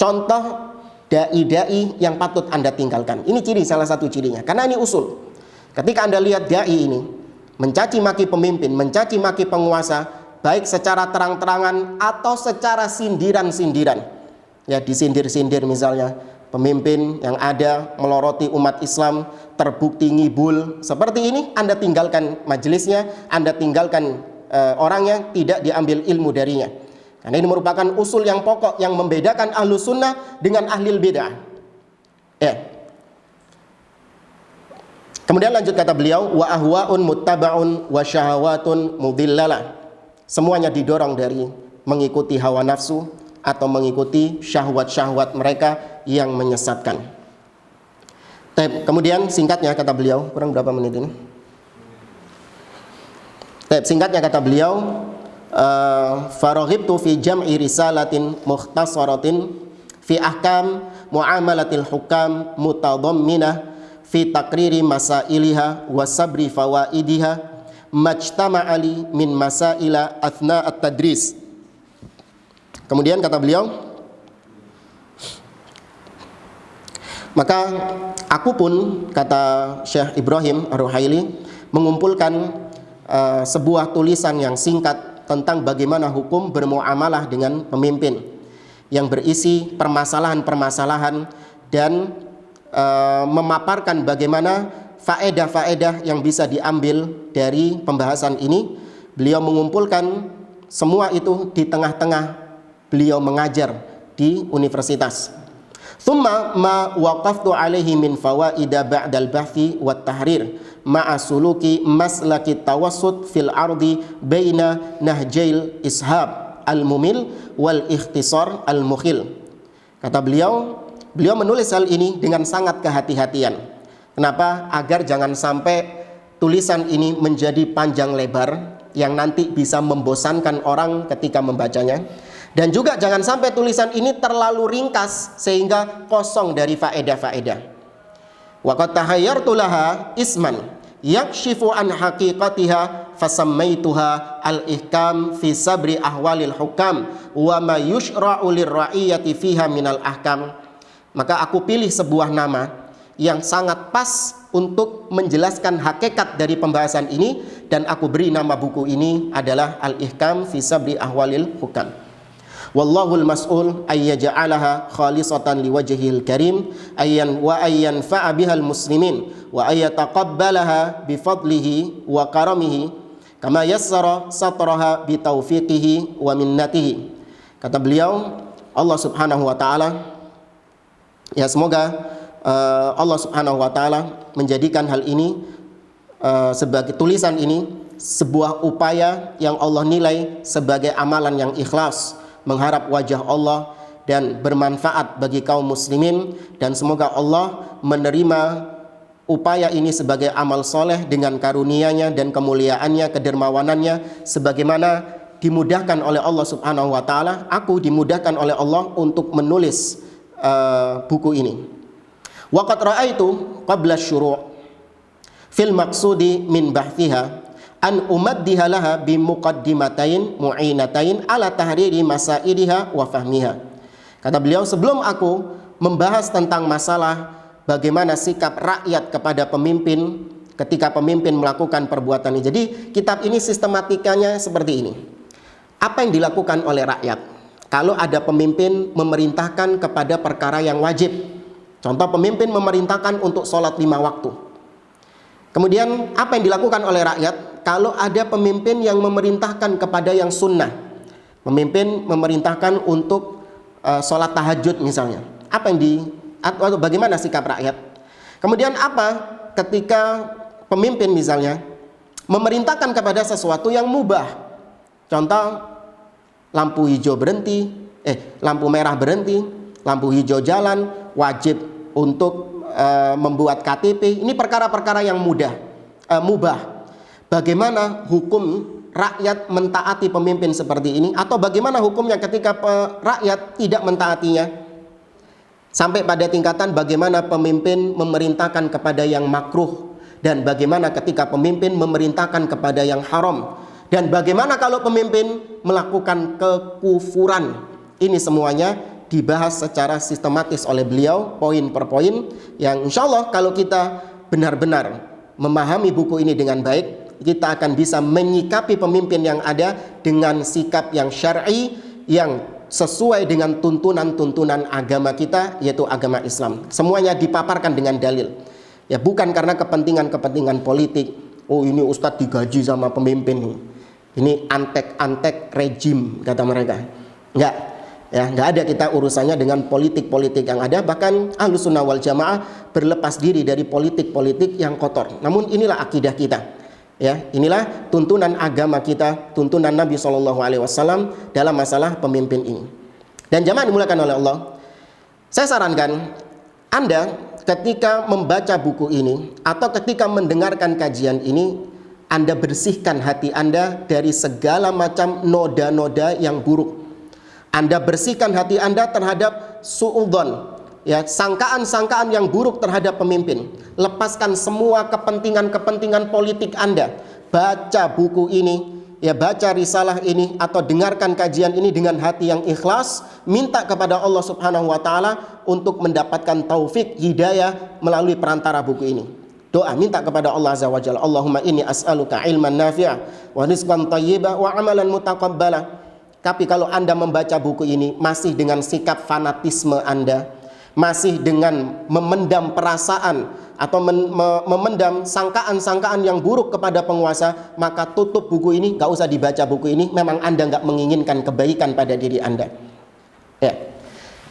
contoh dai-dai yang patut Anda tinggalkan. Ini salah satu cirinya. Karena ini usul. Ketika Anda lihat dai ini mencaci maki pemimpin, mencaci maki penguasa, baik secara terang-terangan atau secara sindiran-sindiran. Ya, disindir-sindir misalnya pemimpin yang ada meloroti umat Islam, terbukti ngibul. Seperti ini, Anda tinggalkan majelisnya, Anda tinggalkan orangnya, tidak diambil ilmu darinya. Karena ini merupakan usul yang pokok yang membedakan ahlu sunnah dengan ahlil bid'ah. Ya. Kemudian lanjut kata beliau, wa ahwaun muttaba'un wa syahawatun mudhillalah. Semuanya didorong dari mengikuti hawa nafsu atau mengikuti syahwat-syahwat mereka yang menyesatkan. Kemudian singkatnya kata beliau, kurang berapa menit ini? Singkatnya kata beliau, faraghibtu fi jam'i risalatin mukhtasaratin fi ahkam muamalatil hukam mutadamminah fi taqriri masailiha wa sabri fawaidiha majtama'ali min masaila athna at-tadris. Kemudian kata beliau, maka aku pun, kata Syekh Ibrahim Ar-Ruhaili, mengumpulkan sebuah tulisan yang singkat tentang bagaimana hukum bermuamalah dengan pemimpin, yang berisi permasalahan-permasalahan dan memaparkan bagaimana faedah-faedah yang bisa diambil dari pembahasan ini. Beliau mengumpulkan semua itu di tengah-tengah beliau mengajar di universitas. Thumma ma waqaftu alaihi min fawaida ba'dal bahthi wat tahrir ma'a suluki maslaki tawassut fil ardi baina nahjail ishab al-mumil wal ikhtisar al-mukhil. Kata beliau menulis hal ini dengan sangat kehati-hatian. Kenapa? Agar jangan sampai tulisan ini menjadi panjang lebar yang nanti bisa membosankan orang ketika membacanya. Dan juga jangan sampai tulisan ini terlalu ringkas sehingga kosong dari faedah-faedah. Wa qad tahayyartu laha isman yakshifu an haqiqatiha fasammaituha al-ihkam fi sabri ahwalil hukam wa ma yushra'u lirra'iyati fiha minal ahkam. Maka aku pilih sebuah nama yang sangat pas untuk menjelaskan hakikat dari pembahasan ini, dan aku beri nama buku ini adalah Al-Ihkam fi Sabri Ahwalil Hukam. Wallahul mas'ul ay yaj'alaha khalisatan liwajhihil karim ayyan fa'a bihal muslimin wa ayataqabbalaha bifadlihi wa karamihi kama yassara satraha bitaufiqihi wa minnatihi. Kata beliau, Allah Subhanahu wa taala, ya semoga Allah Subhanahu wa taala menjadikan hal ini sebagai tulisan ini sebuah upaya yang Allah nilai sebagai amalan yang ikhlas, mengharap wajah Allah dan bermanfaat bagi kaum muslimin, dan semoga Allah menerima upaya ini sebagai amal soleh dengan karunia-Nya dan kemuliaannya, kedermawanannya, sebagaimana dimudahkan oleh Allah Subhanahu wa taala. Aku dimudahkan oleh Allah untuk menulis buku ini. Wa qad ra'aitu qabla asy-syuru' fil maqsudi min bahthiha an umaddiha laha bi muqaddimatain mu'inatain ala tahriri masailiha wa fahmiha. Kata beliau, sebelum aku membahas tentang masalah bagaimana sikap rakyat kepada pemimpin ketika pemimpin melakukan perbuatan ini. Jadi kitab ini sistematikanya seperti ini. Apa yang dilakukan oleh rakyat kalau ada pemimpin memerintahkan kepada perkara yang wajib? Contoh, pemimpin memerintahkan untuk sholat 5 waktu. Kemudian apa yang dilakukan oleh rakyat kalau ada pemimpin yang memerintahkan kepada yang sunnah? Pemimpin memerintahkan untuk sholat tahajud misalnya. Atau bagaimana sikap rakyat? Kemudian apa ketika pemimpin misalnya memerintahkan kepada sesuatu yang mubah? Contoh, lampu hijau berhenti, lampu merah berhenti, lampu hijau jalan, wajib untuk membuat KTP. Ini perkara-perkara yang mubah. Bagaimana hukum rakyat mentaati pemimpin seperti ini? Atau bagaimana hukumnya ketika rakyat tidak mentaatinya? Sampai pada tingkatan bagaimana pemimpin memerintahkan kepada yang makruh, dan bagaimana ketika pemimpin memerintahkan kepada yang haram, dan bagaimana kalau pemimpin melakukan kekufuran. Ini semuanya dibahas secara sistematis oleh beliau, poin per poin, yang insya Allah kalau kita benar-benar memahami buku ini dengan baik, kita akan bisa menyikapi pemimpin yang ada dengan sikap yang syar'i, yang sesuai dengan tuntunan-tuntunan agama kita, yaitu agama Islam. Semuanya dipaparkan dengan dalil, ya, bukan karena kepentingan-kepentingan politik. Oh, ini ustadz digaji sama pemimpin, ini antek-antek rejim, kata mereka. Enggak ada kita urusannya dengan politik-politik yang ada. Bahkan Ahlussunnah wal Jamaah berlepas diri dari politik-politik yang kotor. Namun inilah akidah kita, ya, inilah tuntunan agama kita, tuntunan Nabi SAW dalam masalah pemimpin ini. Dan jamaah dimulakan oleh Allah, saya sarankan Anda ketika membaca buku ini atau ketika mendengarkan kajian ini, Anda bersihkan hati Anda dari segala macam noda-noda yang buruk. Anda bersihkan hati Anda terhadap su'udzon, ya, sangkaan-sangkaan yang buruk terhadap pemimpin. Lepaskan semua kepentingan-kepentingan politik Anda. Baca buku ini, ya, baca risalah ini atau dengarkan kajian ini dengan hati yang ikhlas, minta kepada Allah Subhanahu wa taala untuk mendapatkan taufik hidayah melalui perantara buku ini. Doa, minta kepada Allah Azza wa Jalla, Allahumma inni as'aluka ilman nafi'a wa rizqan thayyiba wa amalan mutaqabbala. Tapi kalau Anda membaca buku ini masih dengan sikap fanatisme Anda, masih dengan memendam perasaan atau memendam sangkaan-sangkaan yang buruk kepada penguasa, maka tutup buku ini, gak usah dibaca buku ini. Memang Anda gak menginginkan kebaikan pada diri Anda. Ya.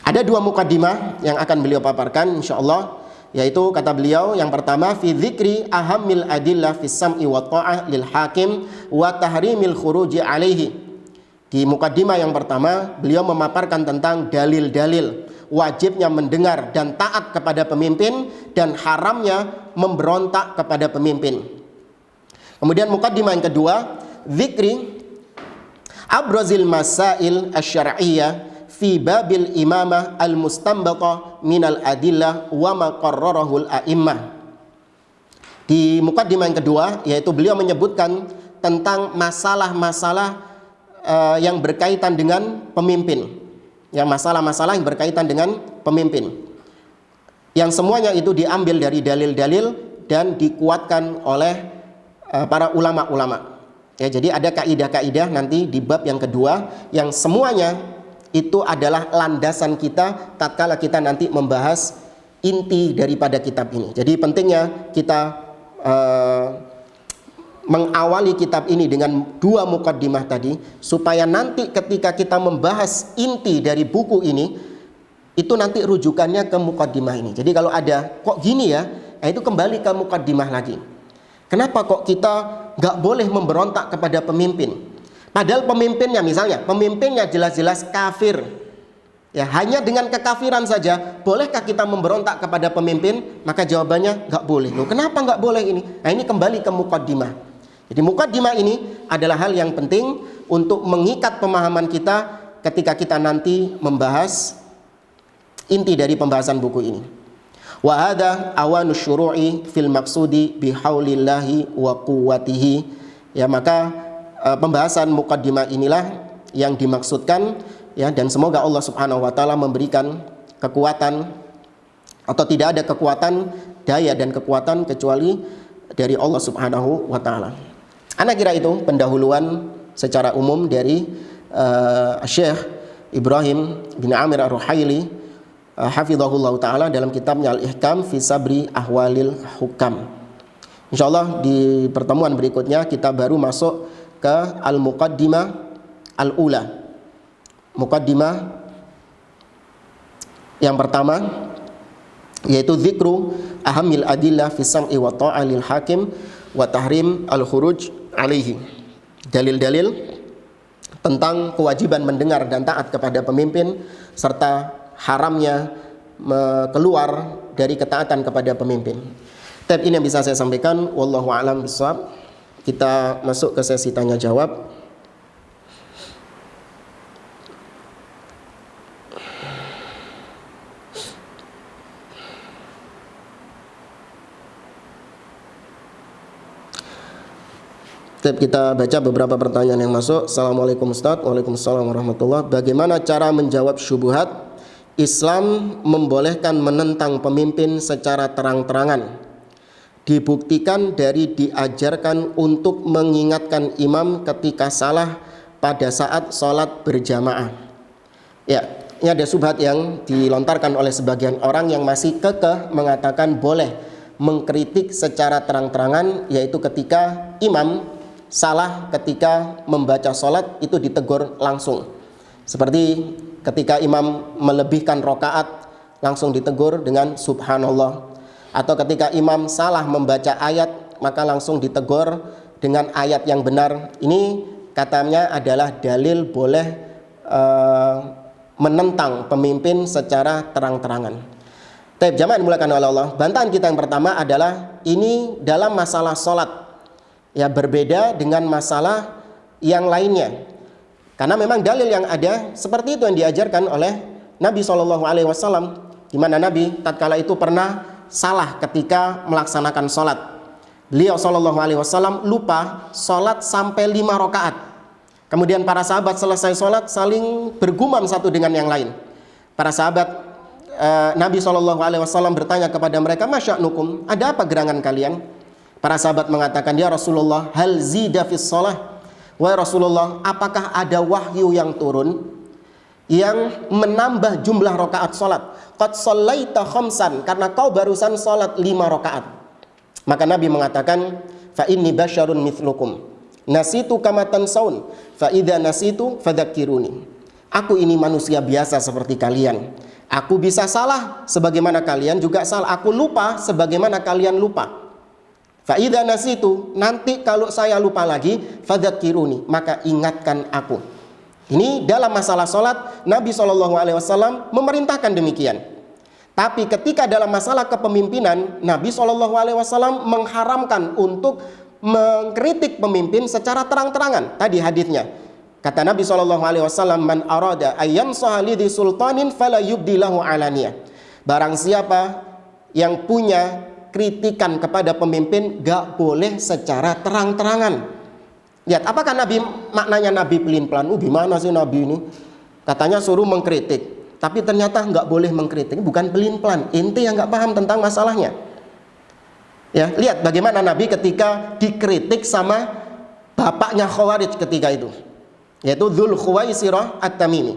Ada 2 mukaddimah yang akan beliau paparkan insyaallah, yaitu kata beliau yang pertama, fi dzikri ahammil adillah fis sam'i wa ta'ah lil hakim wa tahrimil khuruji alaihi. Di mukaddimah yang pertama beliau memaparkan tentang dalil-dalil wajibnya mendengar dan taat kepada pemimpin dan haramnya memberontak kepada pemimpin. Kemudian mukaddimah yang kedua, dzikri abrazil masail asy-syar'iyyah fi babil imamah al-mustanbata minal adillah wa ma qarrarahul a'immah. Di mukaddimah yang kedua, yaitu beliau menyebutkan tentang masalah-masalah yang berkaitan dengan pemimpin. Ya, masalah-masalah yang berkaitan dengan pemimpin. Yang semuanya itu diambil dari dalil-dalil dan dikuatkan oleh para ulama-ulama. Ya, jadi ada kaidah-kaidah nanti di bab yang kedua yang semuanya itu adalah landasan kita tatkala kita nanti membahas inti daripada kitab ini. Jadi pentingnya kita mengawali kitab ini dengan 2 mukaddimah tadi, supaya nanti ketika kita membahas inti dari buku ini, itu nanti rujukannya ke mukaddimah ini. Jadi kalau ada kok gini ya, itu kembali ke mukaddimah lagi. Kenapa kok kita nggak boleh memberontak kepada pemimpin? Padahal pemimpinnya, misalnya pemimpinnya jelas-jelas kafir, ya, hanya dengan kekafiran saja bolehkah kita memberontak kepada pemimpin? Maka jawabannya nggak boleh. Loh, kenapa nggak boleh ini? Nah, ini kembali ke mukaddimah. Jadi mukaddimah ini adalah hal yang penting untuk mengikat pemahaman kita ketika kita nanti membahas inti dari pembahasan buku ini. Wa hadza awanu syuru'i fil maqsudi bihaulillahi wa quwwatihi. Ya, maka pembahasan mukaddimah inilah yang dimaksudkan, ya, dan semoga Allah Subhanahu wa taala memberikan kekuatan, atau tidak ada kekuatan, daya dan kekuatan kecuali dari Allah Subhanahu wa taala. Ana kira itu pendahuluan secara umum dari Syekh Ibrahim bin Amir Ar-Ruhaili hafizahullah taala dalam kitabnya Al-Ihkam fi Sabri Ahwalil Hukam. Insyaallah di pertemuan berikutnya kita baru masuk ke al-muqaddimah al-ula. Muqaddimah yang pertama yaitu zikru ahamil adillah fi sam'i wa ta'ah lil hakim wa tahrim al-khuruj alaihi. Dalil-dalil tentang kewajiban mendengar dan taat kepada pemimpin serta haramnya keluar dari ketaatan kepada pemimpin. Tab ini yang bisa saya sampaikan, wallahu a'lam bishawab. Kita masuk ke sesi tanya jawab. Kita baca beberapa pertanyaan yang masuk. Assalamualaikum Ustaz. Waalaikumsalam warahmatullahi. Bagaimana cara menjawab syubhat Islam membolehkan menentang pemimpin secara terang-terangan? Dibuktikan dari diajarkan untuk mengingatkan imam ketika salah pada saat sholat berjamaah. Ya, ini ada syubhat yang dilontarkan oleh sebagian orang yang masih kekeh mengatakan boleh mengkritik secara terang-terangan, yaitu ketika imam salah ketika membaca sholat itu ditegur langsung. Seperti ketika imam melebihkan rakaat langsung ditegur dengan subhanallah. Atau ketika imam salah membaca ayat maka langsung ditegur dengan ayat yang benar. Ini katanya adalah dalil boleh menentang pemimpin secara terang-terangan. Tapi jamaah dimulakan oleh Allah, bantahan kita yang pertama adalah ini dalam masalah sholat. Ya, berbeda dengan masalah yang lainnya. Karena memang dalil yang ada seperti itu yang diajarkan oleh Nabi SAW, di mana Nabi tatkala itu pernah salah ketika melaksanakan sholat. Beliau SAW lupa sholat sampai 5 rakaat. Kemudian para sahabat selesai sholat saling bergumam satu dengan yang lain. Para sahabat Nabi SAW bertanya kepada mereka, masya'nukum, ada apa gerangan kalian? Para sahabat mengatakan, ya Rasulullah, hal zida fis sholah. Wahai Rasulullah, apakah ada wahyu yang turun yang menambah jumlah rakaat salat? Qad shallaita khamsan, karena kau barusan salat 5 rakaat. Maka Nabi mengatakan, fa inni basyarun mithlukum, nasitu kama tansaun, fa idza nasitu fadzakiruni. Aku ini manusia biasa seperti kalian. Aku bisa salah sebagaimana kalian juga salah. Aku lupa sebagaimana kalian lupa. Fa'idha nasitu, nanti kalau saya lupa lagi, fadzakiruni, maka ingatkan aku. Ini dalam masalah sholat, Nabi SAW memerintahkan demikian. Tapi ketika dalam masalah kepemimpinan, Nabi SAW mengharamkan untuk mengkritik pemimpin secara terang-terangan. Tadi hadisnya, kata Nabi SAW, man arada ayyansaha lidhi sultanin fala yubdilahu alaniyah. Barang siapa yang punya kritikan kepada pemimpin gak boleh secara terang-terangan. Lihat, apakah Nabi, maknanya Nabi pelin-pelan? Gimana sih Nabi ini? Katanya suruh mengkritik, tapi ternyata gak boleh mengkritik. Bukan pelin-pelan, inti yang gak paham tentang masalahnya. Ya, lihat bagaimana Nabi ketika dikritik sama bapaknya Khawarij ketika itu, yaitu Dzul Khuwaisirah At-Tamimi.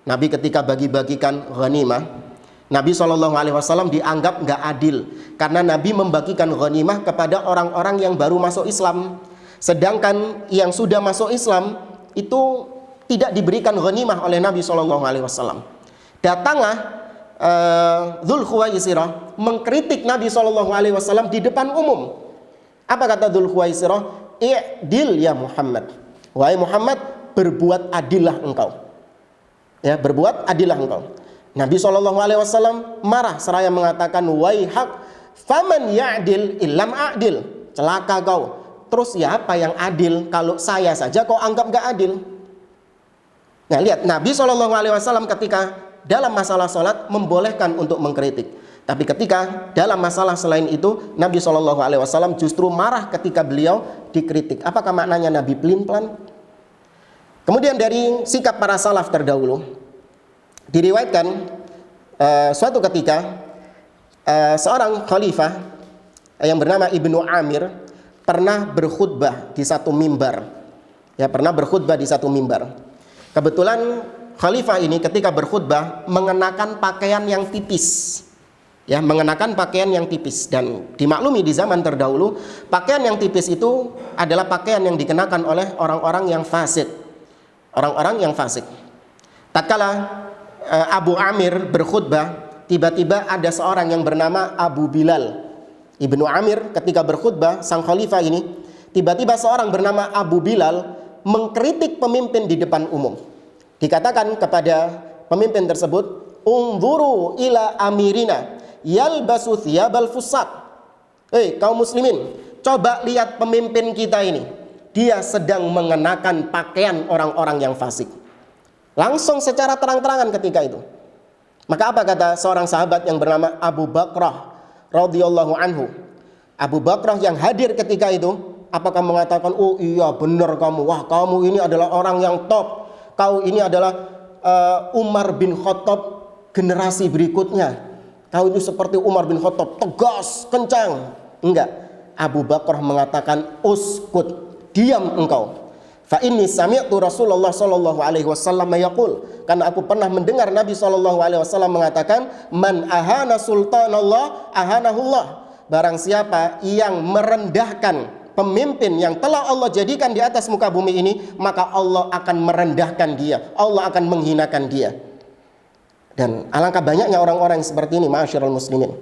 Nabi ketika bagi-bagikan ghanimah, Nabi SAW dianggap nggak adil karena Nabi membagikan ghanimah kepada orang-orang yang baru masuk Islam, sedangkan yang sudah masuk Islam itu tidak diberikan ghanimah oleh Nabi SAW. Datanglah Dzul Khuwaisirah mengkritik Nabi SAW di depan umum. Apa kata Dzul Khuwaisirah? I'dil ya Muhammad, wahai Muhammad, berbuat adillah engkau. Ya, berbuat adillah engkau. Nabi SAW marah seraya mengatakan, waihak faman ya'dil illam a'dil, celaka kau. Terus ya apa yang adil kalau saya saja kau anggap gak adil? Nah, lihat, Nabi SAW ketika dalam masalah sholat membolehkan untuk mengkritik, tapi ketika dalam masalah selain itu Nabi SAW justru marah ketika beliau dikritik. Apakah maknanya Nabi pelin-pelan? Kemudian dari sikap para salaf terdahulu, diriwayatkan suatu ketika seorang khalifah yang bernama Ibnu Amir pernah berkhutbah di satu mimbar. Ya, pernah berkhutbah di satu mimbar. Kebetulan khalifah ini ketika berkhutbah mengenakan pakaian yang tipis. Ya, mengenakan pakaian yang tipis, dan dimaklumi di zaman terdahulu pakaian yang tipis itu adalah pakaian yang dikenakan oleh orang-orang yang fasik. Orang-orang yang fasik. Tatkala Abu Amir berkhutbah, tiba-tiba ada seorang yang bernama Abu Bilal. Ibnu Amir ketika berkhutbah, sang khalifah ini, tiba-tiba seorang bernama Abu Bilal mengkritik pemimpin di depan umum. Dikatakan kepada pemimpin tersebut, unzuru ila amirina yalbasu thiyabal fusaq. Kaum muslimin, coba lihat pemimpin kita ini, dia sedang mengenakan pakaian orang-orang yang fasik. Langsung secara terang-terangan ketika itu. Maka apa kata seorang sahabat yang bernama Abu Bakrah radhiyallahu anhu? Abu Bakrah yang hadir ketika itu, apakah mengatakan, oh iya benar kamu, wah kamu ini adalah orang yang top, kau ini adalah Umar bin Khattab generasi berikutnya, kau itu seperti Umar bin Khattab, tegas, kencang? Enggak. Abu Bakrah mengatakan, uskut, diam engkau. Fa inni sami'tu Rasulullah sallallahu alaihi wasallam yaqul, karena aku pernah mendengar Nabi sallallahu alaihi wasallam mengatakan, man ahana sultanallah ahanahullah. Barang siapa yang merendahkan pemimpin yang telah Allah jadikan di atas muka bumi ini, maka Allah akan merendahkan dia, Allah akan menghinakan dia. Dan alangkah banyaknya orang-orang seperti ini, ma'asyiral muslimin.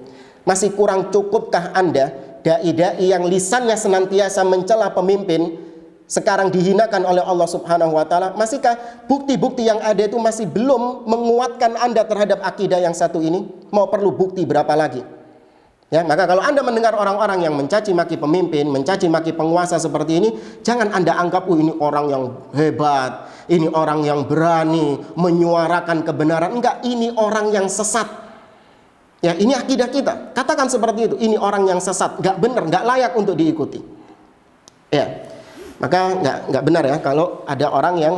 Masih kurang cukupkah Anda, dai-dai yang lisannya senantiasa mencela pemimpin, sekarang dihinakan oleh Allah Subhanahu wa taala? Masihkah bukti-bukti yang ada itu masih belum menguatkan Anda terhadap akidah yang satu ini? Mau perlu bukti berapa lagi? Ya, maka kalau Anda mendengar orang-orang yang mencaci maki pemimpin, mencaci maki penguasa seperti ini, jangan Anda anggap ini orang yang hebat, ini orang yang berani menyuarakan kebenaran. Enggak, ini orang yang sesat. Ya, ini akidah kita. Katakan seperti itu, ini orang yang sesat, enggak benar, enggak layak untuk diikuti. Ya. Maka enggak benar ya kalau ada orang yang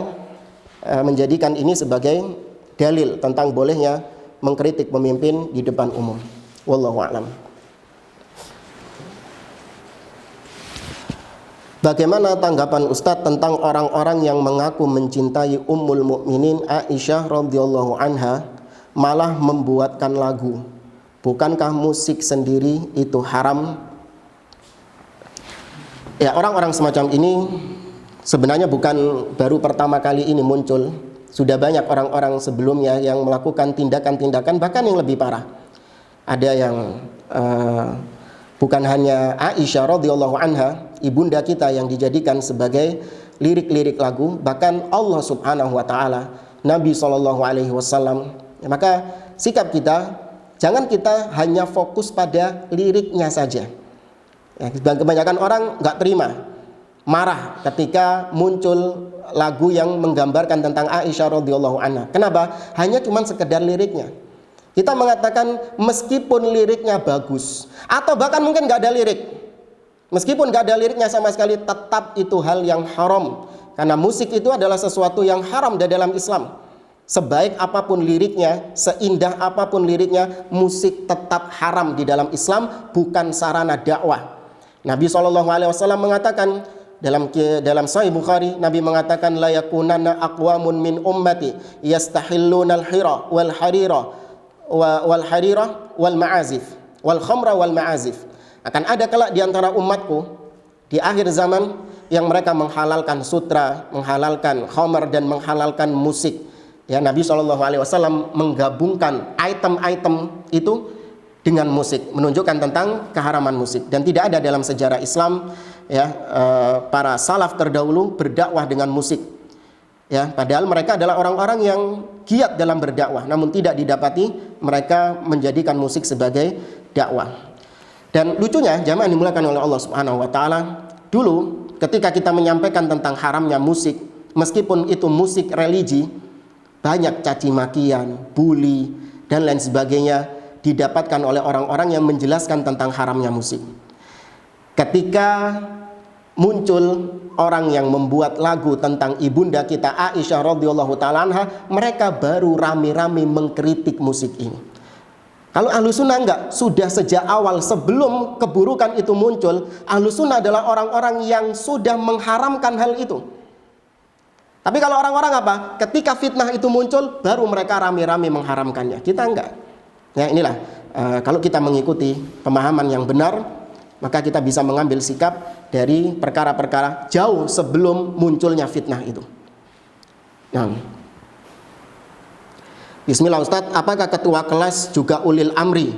menjadikan ini sebagai dalil tentang bolehnya mengkritik pemimpin di depan umum. Wallahu a'lam. Bagaimana tanggapan Ustadz tentang orang-orang yang mengaku mencintai Ummul Mukminin Aisyah radhiyallahu anha malah membuatkan lagu? Bukankah musik sendiri itu haram? Ya, orang-orang semacam ini sebenarnya bukan baru pertama kali ini muncul. Sudah banyak orang-orang sebelumnya yang melakukan tindakan-tindakan bahkan yang lebih parah. Ada yang bukan hanya Aisyah radhiyallahu anha, ibunda kita, yang dijadikan sebagai lirik-lirik lagu, bahkan Allah Subhanahu wa taala, Nabi sallallahu alaihi wasallam. Maka sikap kita, jangan kita hanya fokus pada liriknya saja. Ya, kebanyakan orang nggak terima, marah ketika muncul lagu yang menggambarkan tentang Aisyah radhiyallahu anha. Kenapa? Hanya cuma sekedar liriknya. Kita mengatakan meskipun liriknya bagus, atau bahkan mungkin nggak ada lirik, meskipun nggak ada liriknya sama sekali, tetap itu hal yang haram. Karena musik itu adalah sesuatu yang haram di dalam Islam. Sebaik apapun liriknya, seindah apapun liriknya, musik tetap haram di dalam Islam, bukan sarana dakwah. Nabi SAW mengatakan dalam Sahih Bukhari, Nabi mengatakan la yakunanna aqwamun min ummati yastahilluna al-hira wal harira wal harirah wal ma'azif wal khamra wal ma'azif. Akan ada kelak di antara umatku di akhir zaman yang mereka menghalalkan sutra, menghalalkan khamar, dan menghalalkan musik. Ya, Nabi SAW menggabungkan item-item itu dengan musik, menunjukkan tentang keharaman musik. Dan tidak ada dalam sejarah Islam ya para salaf terdahulu berdakwah dengan musik. Ya, padahal mereka adalah orang-orang yang giat dalam berdakwah, namun tidak didapati mereka menjadikan musik sebagai dakwah. Dan lucunya, jamaah dimulakan oleh Allah Subhanahu wa taala, dulu ketika kita menyampaikan tentang haramnya musik, meskipun itu musik religi, banyak caci makian, bully, dan lain sebagainya didapatkan oleh orang-orang yang menjelaskan tentang haramnya musik. Ketika muncul orang yang membuat lagu tentang ibunda kita Aisyah radhiyallahu taala anha, mereka baru rame-rame mengkritik musik ini. Kalau ahlu sunnah enggak, sudah sejak awal sebelum keburukan itu muncul, ahlu sunnah adalah orang-orang yang sudah mengharamkan hal itu. Tapi kalau orang-orang apa? Ketika fitnah itu muncul, baru mereka rame-rame mengharamkannya. Kita enggak. Ya, inilah kalau kita mengikuti pemahaman yang benar, maka kita bisa mengambil sikap dari perkara-perkara jauh sebelum munculnya fitnah itu. Nah, bismillah Ustadz, apakah ketua kelas juga ulil amri?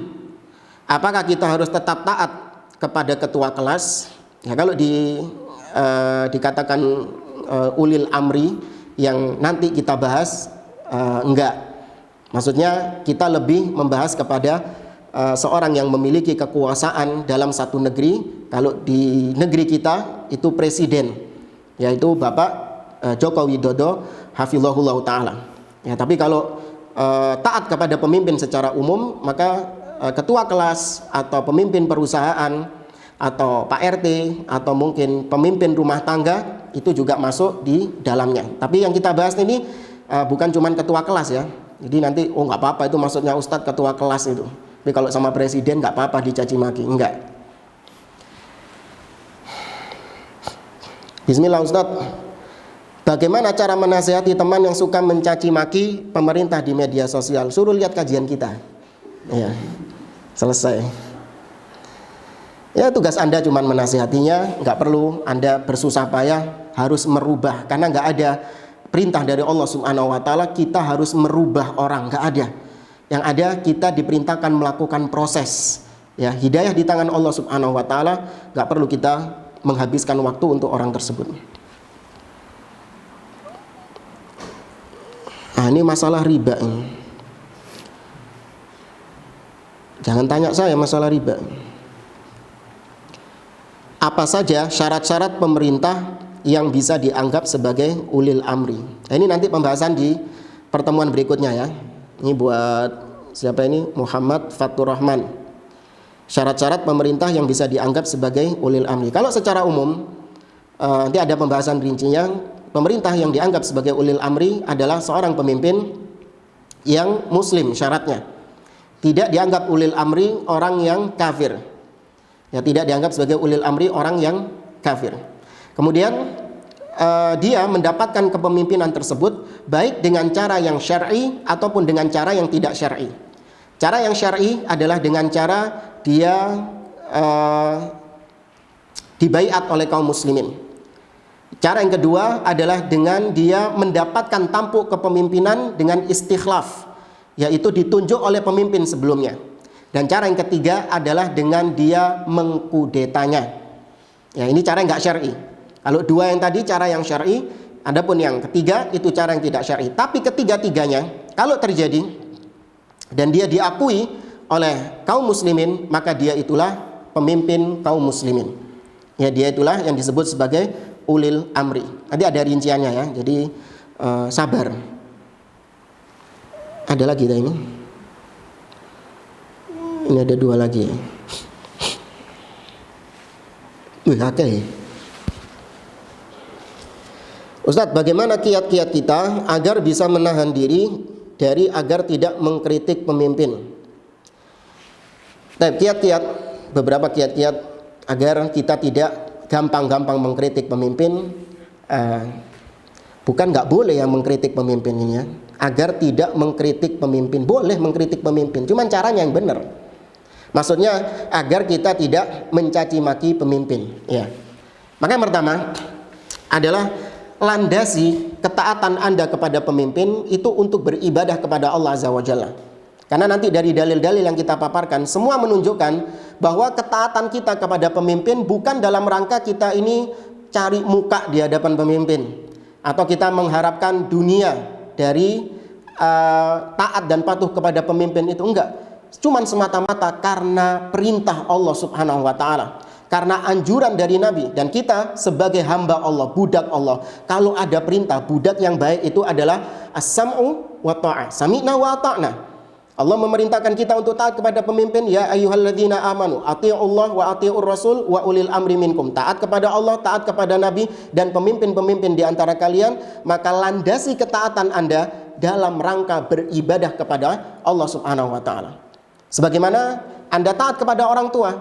Apakah kita harus tetap taat kepada ketua kelas? Ya, kalau dikatakan ulil amri yang nanti kita bahas, enggak. Maksudnya kita lebih membahas kepada seorang yang memiliki kekuasaan dalam satu negeri. Kalau di negeri kita itu presiden, yaitu Bapak Joko Widodo hafizahullah ta'ala. Ya, tapi kalau taat kepada pemimpin secara umum, maka ketua kelas atau pemimpin perusahaan atau Pak RT atau mungkin pemimpin rumah tangga itu juga masuk di dalamnya. Tapi yang kita bahas ini bukan cuma ketua kelas ya. Jadi nanti nggak apa-apa itu maksudnya Ustadz ketua kelas itu. Tapi kalau sama presiden nggak apa-apa dicaci maki, enggak. Bismillah Ustadz, bagaimana cara menasihati teman yang suka mencaci maki pemerintah di media sosial? Suruh lihat kajian kita. Ya, selesai. Ya, tugas Anda cuma menasihatinya, nggak perlu Anda bersusah payah harus merubah, karena nggak ada perintah dari Allah Subhanahu wa taala kita harus merubah orang, nggak ada. Yang ada kita diperintahkan melakukan proses. Ya, hidayah di tangan Allah Subhanahu wa taala, nggak perlu kita menghabiskan waktu untuk orang tersebut. Nah, ini masalah riba ini. Jangan tanya saya masalah riba. Apa saja syarat-syarat pemerintah yang bisa dianggap sebagai ulil amri? Nah, ini nanti pembahasan di pertemuan berikutnya ya. Ini buat siapa ini? Muhammad Fatur Rahman. Syarat-syarat pemerintah yang bisa dianggap sebagai ulil amri. Kalau secara umum nanti ada pembahasan rincinya. Pemerintah yang dianggap sebagai ulil amri adalah seorang pemimpin yang muslim syaratnya. Tidak dianggap ulil amri orang yang kafir. Ya, tidak dianggap sebagai ulil amri orang yang kafir. Kemudian dia mendapatkan kepemimpinan tersebut baik dengan cara yang syar'i ataupun dengan cara yang tidak syar'i. Cara yang syar'i adalah dengan cara dia dibaiat oleh kaum muslimin. Cara yang kedua adalah dengan dia mendapatkan tampuk kepemimpinan dengan istikhlaf, yaitu ditunjuk oleh pemimpin sebelumnya. Dan cara yang ketiga adalah dengan dia mengkudetanya. Ya, ini cara yang nggak syar'i. Kalau dua yang tadi cara yang syar'i, adapun yang ketiga itu cara yang tidak syar'i. Tapi ketiga-tiganya kalau terjadi dan dia diakui oleh kaum muslimin, maka dia itulah pemimpin kaum muslimin. Ya, dia itulah yang disebut sebagai ulil amri. Nanti ada rinciannya ya. Jadi sabar. Ada lagi ini. Ini ada dua lagi. Oke. Ustadz, bagaimana kiat-kiat kita agar bisa menahan diri dari agar tidak mengkritik pemimpin? Kiat-kiat, beberapa kiat-kiat agar kita tidak gampang-gampang mengkritik pemimpin. Bukan nggak boleh yang mengkritik pemimpin ini ya. Agar tidak mengkritik pemimpin, boleh mengkritik pemimpin, cuman caranya yang benar. Maksudnya agar kita tidak mencaci maki pemimpin ya. Maka yang pertama adalah landasi ketaatan Anda kepada pemimpin itu untuk beribadah kepada Allah Azza wa Jalla. Karena nanti dari dalil-dalil yang kita paparkan semua menunjukkan bahwa ketaatan kita kepada pemimpin bukan dalam rangka kita ini cari muka di hadapan pemimpin atau kita mengharapkan dunia dari taat dan patuh kepada pemimpin itu, enggak. Cuman semata-mata karena perintah Allah Subhanahu wa taala, karena anjuran dari Nabi, dan kita sebagai hamba Allah, budak Allah, kalau ada perintah, budak yang baik itu adalah as-sam'u wa ta'ah, sami'na wa ata'na. Allah memerintahkan kita untuk taat kepada pemimpin, ya ayyuhalladzina amanu atii'ullah wa atii'ur rasul wa ulil amri minkum. Taat kepada Allah, taat kepada Nabi dan pemimpin-pemimpin di antara kalian, maka landasi ketaatan Anda dalam rangka beribadah kepada Allah Subhanahu wa taala. Sebagaimana Anda taat kepada orang tua.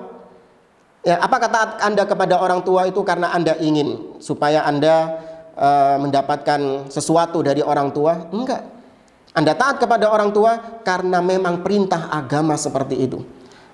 Ya, apakah taat Anda kepada orang tua itu karena Anda ingin supaya Anda mendapatkan sesuatu dari orang tua? Enggak. Anda taat kepada orang tua karena memang perintah agama seperti itu.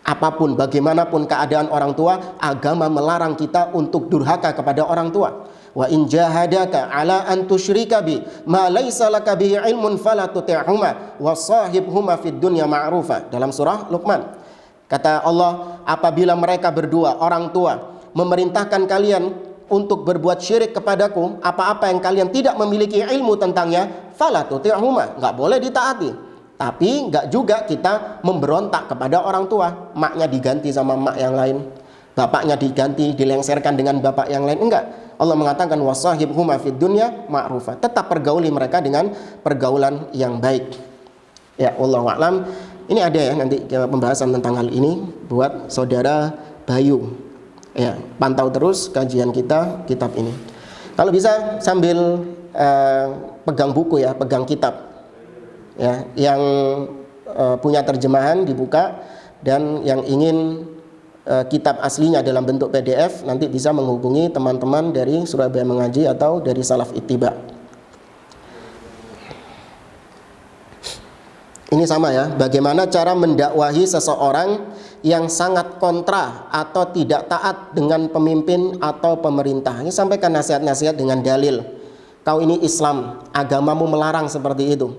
Apapun, bagaimanapun keadaan orang tua, agama melarang kita untuk durhaka kepada orang tua. Wa in jahadaka ala an tusyrika bi ma laysa laka bihi ilmun fala tuti'huma wa sahibhuma fid dunya ma'rufa. Dalam surah Luqman. Kata Allah, apabila mereka berdua, orang tua, memerintahkan kalian untuk berbuat syirik kepadaku, apa-apa yang kalian tidak memiliki ilmu tentangnya, fala tuti'huma, enggak boleh ditaati. Tapi enggak juga kita memberontak kepada orang tua, maknya diganti sama mak yang lain, bapaknya diganti, dilengserkan dengan bapak yang lain, enggak. Allah mengatakan wasahibhuma fid dunya ma'rufa, tetap pergauli mereka dengan pergaulan yang baik. Ya, wallahu a'lam. Ini ada ya nanti pembahasan tentang hal ini buat saudara Bayu. Ya, pantau terus kajian kita kitab ini. Kalau bisa sambil pegang buku ya, pegang kitab. Ya, yang punya terjemahan dibuka, dan yang ingin kitab aslinya dalam bentuk PDF nanti bisa menghubungi teman-teman dari Surabaya Mengaji atau dari Salaf Ittiba. Ini sama ya, bagaimana cara mendakwahi seseorang yang sangat kontra atau tidak taat dengan pemimpin atau pemerintah. Ini sampaikan nasihat-nasihat dengan dalil. Kau ini Islam, agamamu melarang seperti itu.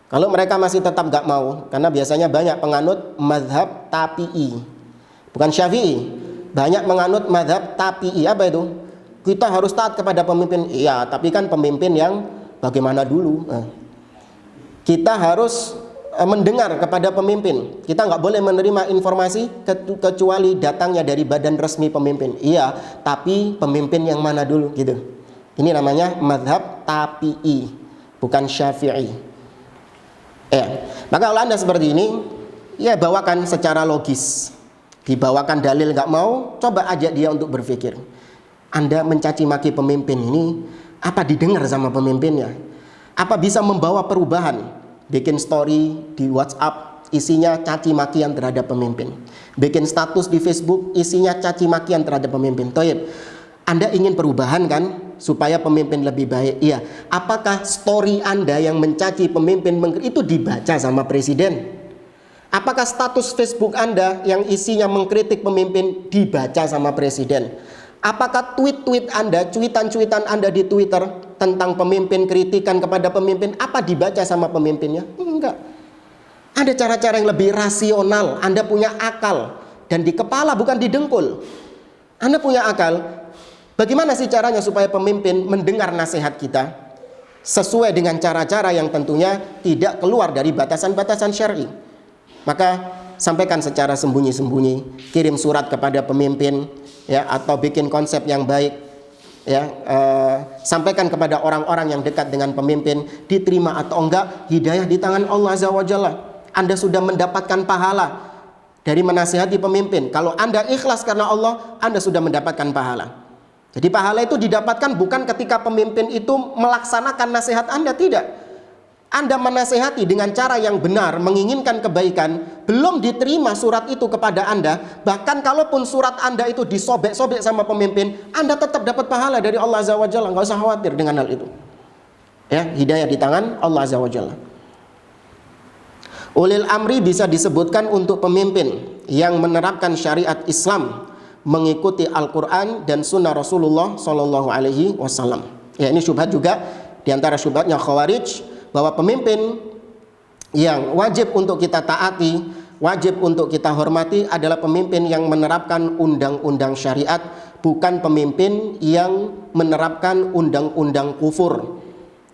Kalau mereka masih tetap gak mau, karena biasanya banyak penganut mazhab tapi'i, bukan syafi'i. Banyak menganut mazhab tapi'i. Apa itu? Kita harus taat kepada pemimpin. Iya, tapi kan pemimpin yang bagaimana dulu. Kita harus mendengar kepada pemimpin. Kita nggak boleh menerima informasi kecuali datangnya dari badan resmi pemimpin. Iya, tapi pemimpin yang mana dulu gitu. Ini namanya mazhab tapi'i, bukan syafi'i. Ya, maka kalau Anda seperti ini, ya bawakan secara logis. Dibawakan dalil nggak mau, coba ajak dia untuk berpikir. Anda mencaci maki pemimpin ini, apa didengar sama pemimpinnya? Apa bisa membawa perubahan? Bikin story di WhatsApp, isinya caci makian terhadap pemimpin. Bikin status di Facebook, isinya caci makian terhadap pemimpin. Toyib, Anda ingin perubahan kan? Supaya pemimpin lebih baik. Iya. Apakah story Anda yang mencaci pemimpin itu dibaca sama presiden? Apakah status Facebook Anda yang isinya mengkritik pemimpin dibaca sama presiden? Apakah tweet-tweet Anda, cuitan-cuitan Anda di Twitter tentang pemimpin, kritikan kepada pemimpin, apa dibaca sama pemimpinnya? Enggak. Ada cara-cara yang lebih rasional. Anda punya akal. Dan di kepala bukan di dengkul. Anda punya akal. Bagaimana sih caranya supaya pemimpin mendengar nasihat kita? Sesuai dengan cara-cara yang tentunya tidak keluar dari batasan-batasan syar'i. Maka sampaikan secara sembunyi-sembunyi, kirim surat kepada pemimpin, ya, atau bikin konsep yang baik, ya, sampaikan kepada orang-orang yang dekat dengan pemimpin, diterima atau enggak, hidayah di tangan Allah Azza wa Jalla. Anda sudah mendapatkan pahala dari menasihati pemimpin. Kalau Anda ikhlas karena Allah, Anda sudah mendapatkan pahala. Jadi pahala itu didapatkan bukan ketika pemimpin itu melaksanakan nasihat Anda, tidak. Anda menasehati dengan cara yang benar, menginginkan kebaikan, belum diterima surat itu kepada Anda, bahkan kalaupun surat Anda itu disobek-sobek sama pemimpin, Anda tetap dapat pahala dari Allah Azza wa Jalla. Nggak usah khawatir dengan hal itu. Ya, hidayah di tangan Allah Azza wa Jalla. Ulil amri bisa disebutkan untuk pemimpin yang menerapkan syariat Islam, mengikuti Al-Quran dan Sunnah Rasulullah Sallallahu Alaihi Wasallam. Ya, ini syubhat juga diantara syubhatnya Khawarij, bahwa pemimpin yang wajib untuk kita taati, wajib untuk kita hormati adalah pemimpin yang menerapkan undang-undang syariat, bukan pemimpin yang menerapkan undang-undang kufur.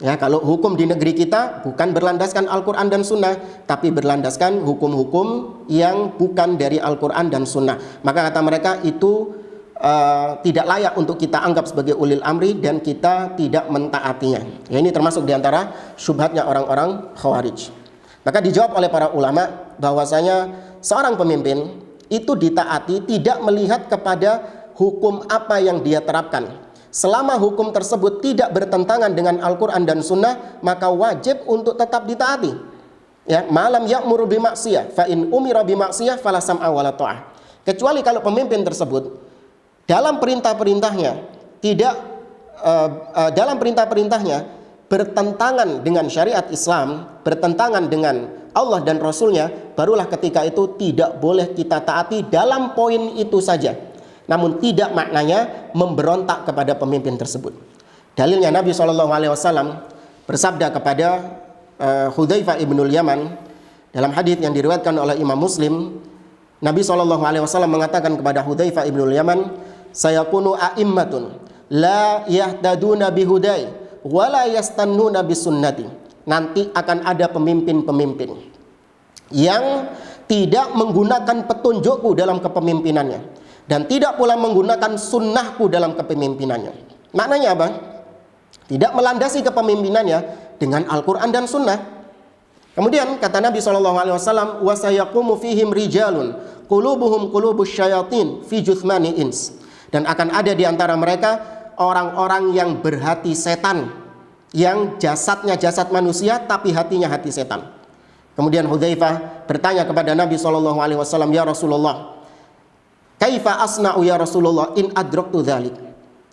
Ya, kalau hukum di negeri kita bukan berlandaskan Al-Quran dan Sunnah, tapi berlandaskan hukum-hukum yang bukan dari Al-Quran dan Sunnah. Maka kata mereka itu tidak layak untuk kita anggap sebagai ulil amri dan kita tidak mentaatinya. Ya, ini termasuk diantara syubhatnya orang-orang Khawarij. Maka dijawab oleh para ulama bahwasanya seorang pemimpin itu ditaati tidak melihat kepada hukum apa yang dia terapkan. Selama hukum tersebut tidak bertentangan dengan Al-Quran dan Sunnah, maka wajib untuk tetap ditaati. Ya, malam ya'muru bimaksiyah, fa in umira bimaksiyah fala sam'a wala ta'ah. Kecuali kalau pemimpin tersebut dalam perintah-perintahnya bertentangan dengan syariat Islam, bertentangan dengan Allah dan Rasulnya, barulah ketika itu tidak boleh kita taati dalam poin itu saja. Namun tidak maknanya memberontak kepada pemimpin tersebut. Dalilnya Nabi SAW bersabda kepada Hudzaifah ibnul Yaman dalam hadis yang diriwayatkan oleh Imam Muslim. Nabi SAW mengatakan kepada Hudzaifah ibnul Yaman, sayakunu a'immatun la yahtaduna bihudai wa la yastannuna bisunnati. Nanti akan ada pemimpin-pemimpin yang tidak menggunakan petunjukku dalam kepemimpinannya dan tidak pula menggunakan sunnahku dalam kepemimpinannya. Maknanya apa? Tidak melandasi kepemimpinannya dengan Al-Quran dan Sunnah. Kemudian kata Nabi SAW, wa sayaqumu fihim rijalun qulubuhum qulubus syayatin fi juthmani ins. Dan akan ada di antara mereka orang-orang yang berhati setan, yang jasadnya jasad manusia tapi hatinya hati setan. Kemudian Hudzaifah bertanya kepada Nabi SAW, ya Rasulullah, kaifa asna'u ya Rasulullah in adraktu dzalik?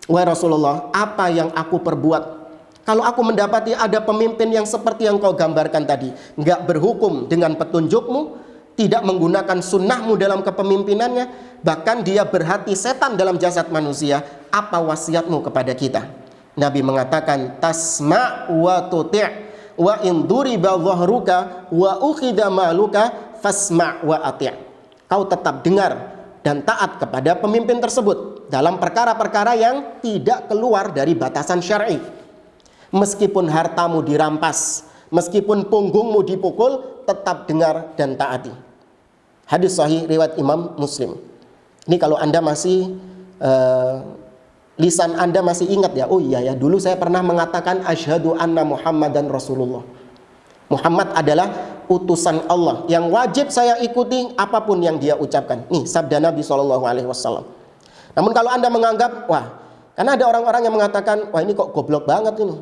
Wahai Rasulullah, apa yang aku perbuat kalau aku mendapati ada pemimpin yang seperti yang kau gambarkan tadi, enggak berhukum dengan petunjukmu, tidak menggunakan sunnahmu dalam kepemimpinannya, bahkan dia berhati setan dalam jasad manusia, apa wasiatmu kepada kita? Nabi mengatakan, tasma' wa tuti' wa in duriba dhahruka wa ukhidha maluka fasma' wa ati'. Kau tetap dengar dan taat kepada pemimpin tersebut dalam perkara-perkara yang tidak keluar dari batasan syar'i. Meskipun hartamu dirampas, meskipun punggungmu dipukul, tetap dengar dan taati. Hadis sahih riwayat Imam Muslim. Ini kalau Anda masih lisan Anda masih ingat ya, oh iya ya, dulu saya pernah mengatakan asyhadu anna Muhammadan Rasulullah. Muhammad adalah utusan Allah yang wajib saya ikuti apapun yang dia ucapkan. Nih sabda Nabi SAW. Namun kalau Anda menganggap, wah, karena ada orang-orang yang mengatakan, wah ini kok goblok banget ini.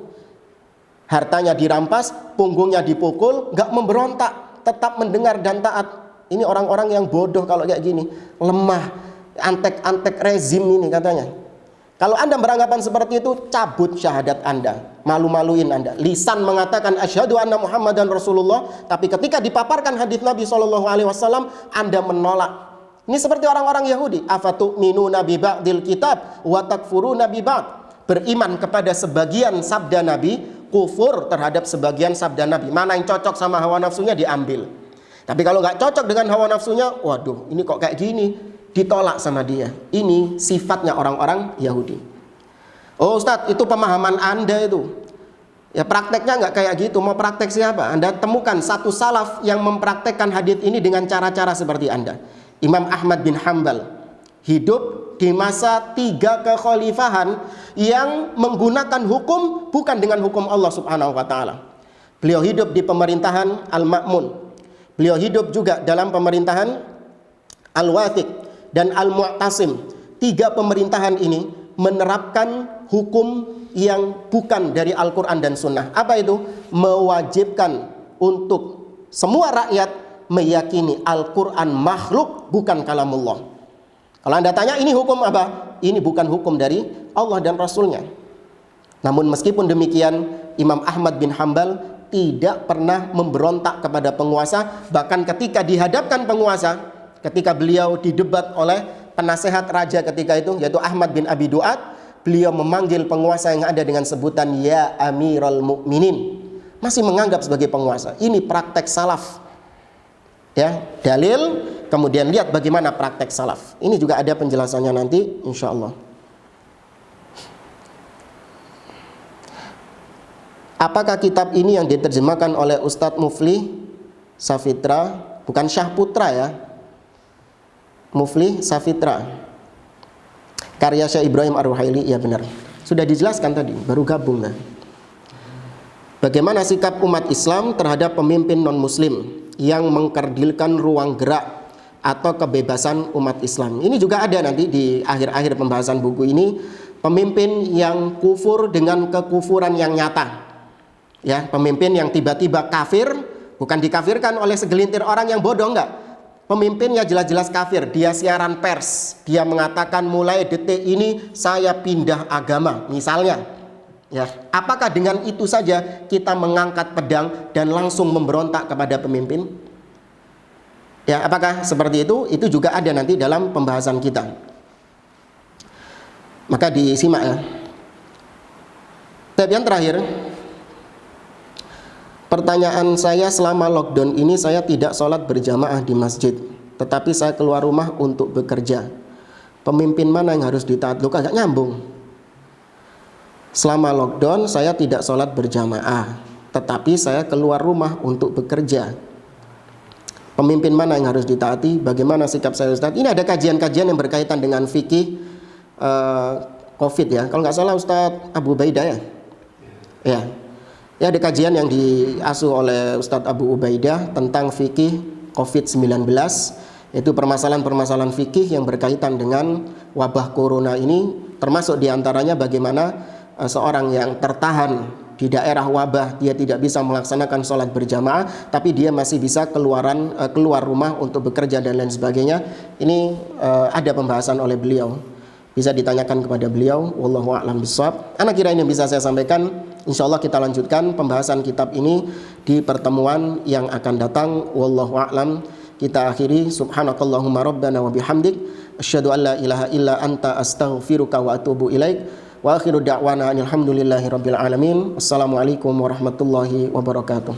Hartanya dirampas, punggungnya dipukul, gak memberontak, tetap mendengar dan taat. Ini orang-orang yang bodoh kalau kayak gini, lemah, antek-antek rezim ini katanya. Kalau Anda beranggapan seperti itu, cabut syahadat Anda, malu-maluin Anda. Lisan mengatakan asyhadu anna Muhammadan Rasulullah, tapi ketika dipaparkan hadis Nabi SAW, Anda menolak. Ini seperti orang-orang Yahudi, afatu'minuna bi ba'dil kitab wa takfuruna bi ba'd. Beriman kepada sebagian sabda Nabi, kufur terhadap sebagian sabda Nabi. Mana yang cocok sama hawa nafsunya diambil. Tapi kalau nggak cocok dengan hawa nafsunya, waduh, ini kok kayak gini, ditolak sama dia. Ini sifatnya orang-orang Yahudi. Oh Ustadz, itu pemahaman Anda itu. Ya prakteknya nggak kayak gitu. Mau praktek siapa? Anda temukan satu salaf yang mempraktekkan hadis ini dengan cara-cara seperti Anda. Imam Ahmad bin Hanbal hidup di masa 3 kekhalifahan yang menggunakan hukum bukan dengan hukum Allah Subhanahu wa taala. Beliau hidup di pemerintahan Al-Ma'mun. Beliau hidup juga dalam pemerintahan Al-Wathiq dan Al-Mu'tasim. 3 pemerintahan ini menerapkan hukum yang bukan dari Al-Quran dan Sunnah. Apa itu? Mewajibkan untuk semua rakyat meyakini Al-Quran makhluk, bukan kalamullah. Kalau Anda tanya ini hukum apa? Ini bukan hukum dari Allah dan Rasulnya. Namun meskipun demikian, Imam Ahmad bin Hanbal tidak pernah memberontak kepada penguasa. Bahkan ketika dihadapkan penguasa, ketika beliau didebat oleh penasehat raja ketika itu, yaitu Ahmad bin Abi Duat, beliau memanggil penguasa yang ada dengan sebutan ya Amirul Mukminin. Masih menganggap sebagai penguasa. Ini praktek salaf. Ya, dalil, kemudian lihat bagaimana praktek salaf. Ini juga ada penjelasannya nanti insya Allah. Apakah kitab ini yang diterjemahkan oleh Ustadz Mufli Safitra, bukan Syah Putra ya, Mufli Safitra, karya Syekh Ibrahim Ar-Ruhaili? Ya benar, sudah dijelaskan tadi, baru gabung nah. Bagaimana sikap umat Islam terhadap pemimpin non-muslim yang mengkerdilkan ruang gerak atau kebebasan umat Islam? Ini juga ada nanti di akhir-akhir pembahasan buku ini. Pemimpin yang kufur dengan kekufuran yang nyata, ya, pemimpin yang tiba-tiba kafir, bukan dikafirkan oleh segelintir orang yang bodoh, enggak. Pemimpinnya jelas-jelas kafir. Dia siaran pers, dia mengatakan mulai detik ini saya pindah agama misalnya. Ya, apakah dengan itu saja kita mengangkat pedang dan langsung memberontak kepada pemimpin? Ya, apakah seperti itu? Itu juga ada nanti dalam pembahasan kita. Maka disimak ya. Tapi yang terakhir, pertanyaan saya, selama lockdown ini saya tidak sholat berjamaah di masjid, tetapi saya keluar rumah untuk bekerja. Pemimpin mana yang harus ditaati? Loh, kagak nyambung. Selama lockdown saya tidak sholat berjamaah, tetapi saya keluar rumah untuk bekerja. Pemimpin mana yang harus ditaati? Bagaimana sikap saya Ustaz? Ini ada kajian-kajian yang berkaitan dengan fikih COVID ya. Kalau nggak salah Ustaz Abu Ubaidah ya. Ya. Ya, ada kajian yang diasuh oleh Ustaz Abu Ubaidah tentang fikih COVID-19. Itu permasalahan-permasalahan fikih yang berkaitan dengan wabah corona ini, termasuk diantaranya bagaimana seorang yang tertahan di daerah wabah, dia tidak bisa melaksanakan sholat berjamaah, tapi dia masih bisa keluar rumah untuk bekerja dan lain sebagainya. Ini ada pembahasan oleh beliau, bisa ditanyakan kepada beliau. Wallahu a'lam bishawab. Anak kira ini yang bisa saya sampaikan. Insya Allah kita lanjutkan pembahasan kitab ini di pertemuan yang akan datang. Wallahu a'lam. Kita akhiri, subhanakallahumma rabbana wa bihamdik, asyhadu an la ilaha illa anta astaghfiruka wa atubu ilaik. Wa akhiru da'wana alhamdulillahi rabbil alamin. Assalamualaikum warahmatullahi wabarakatuh.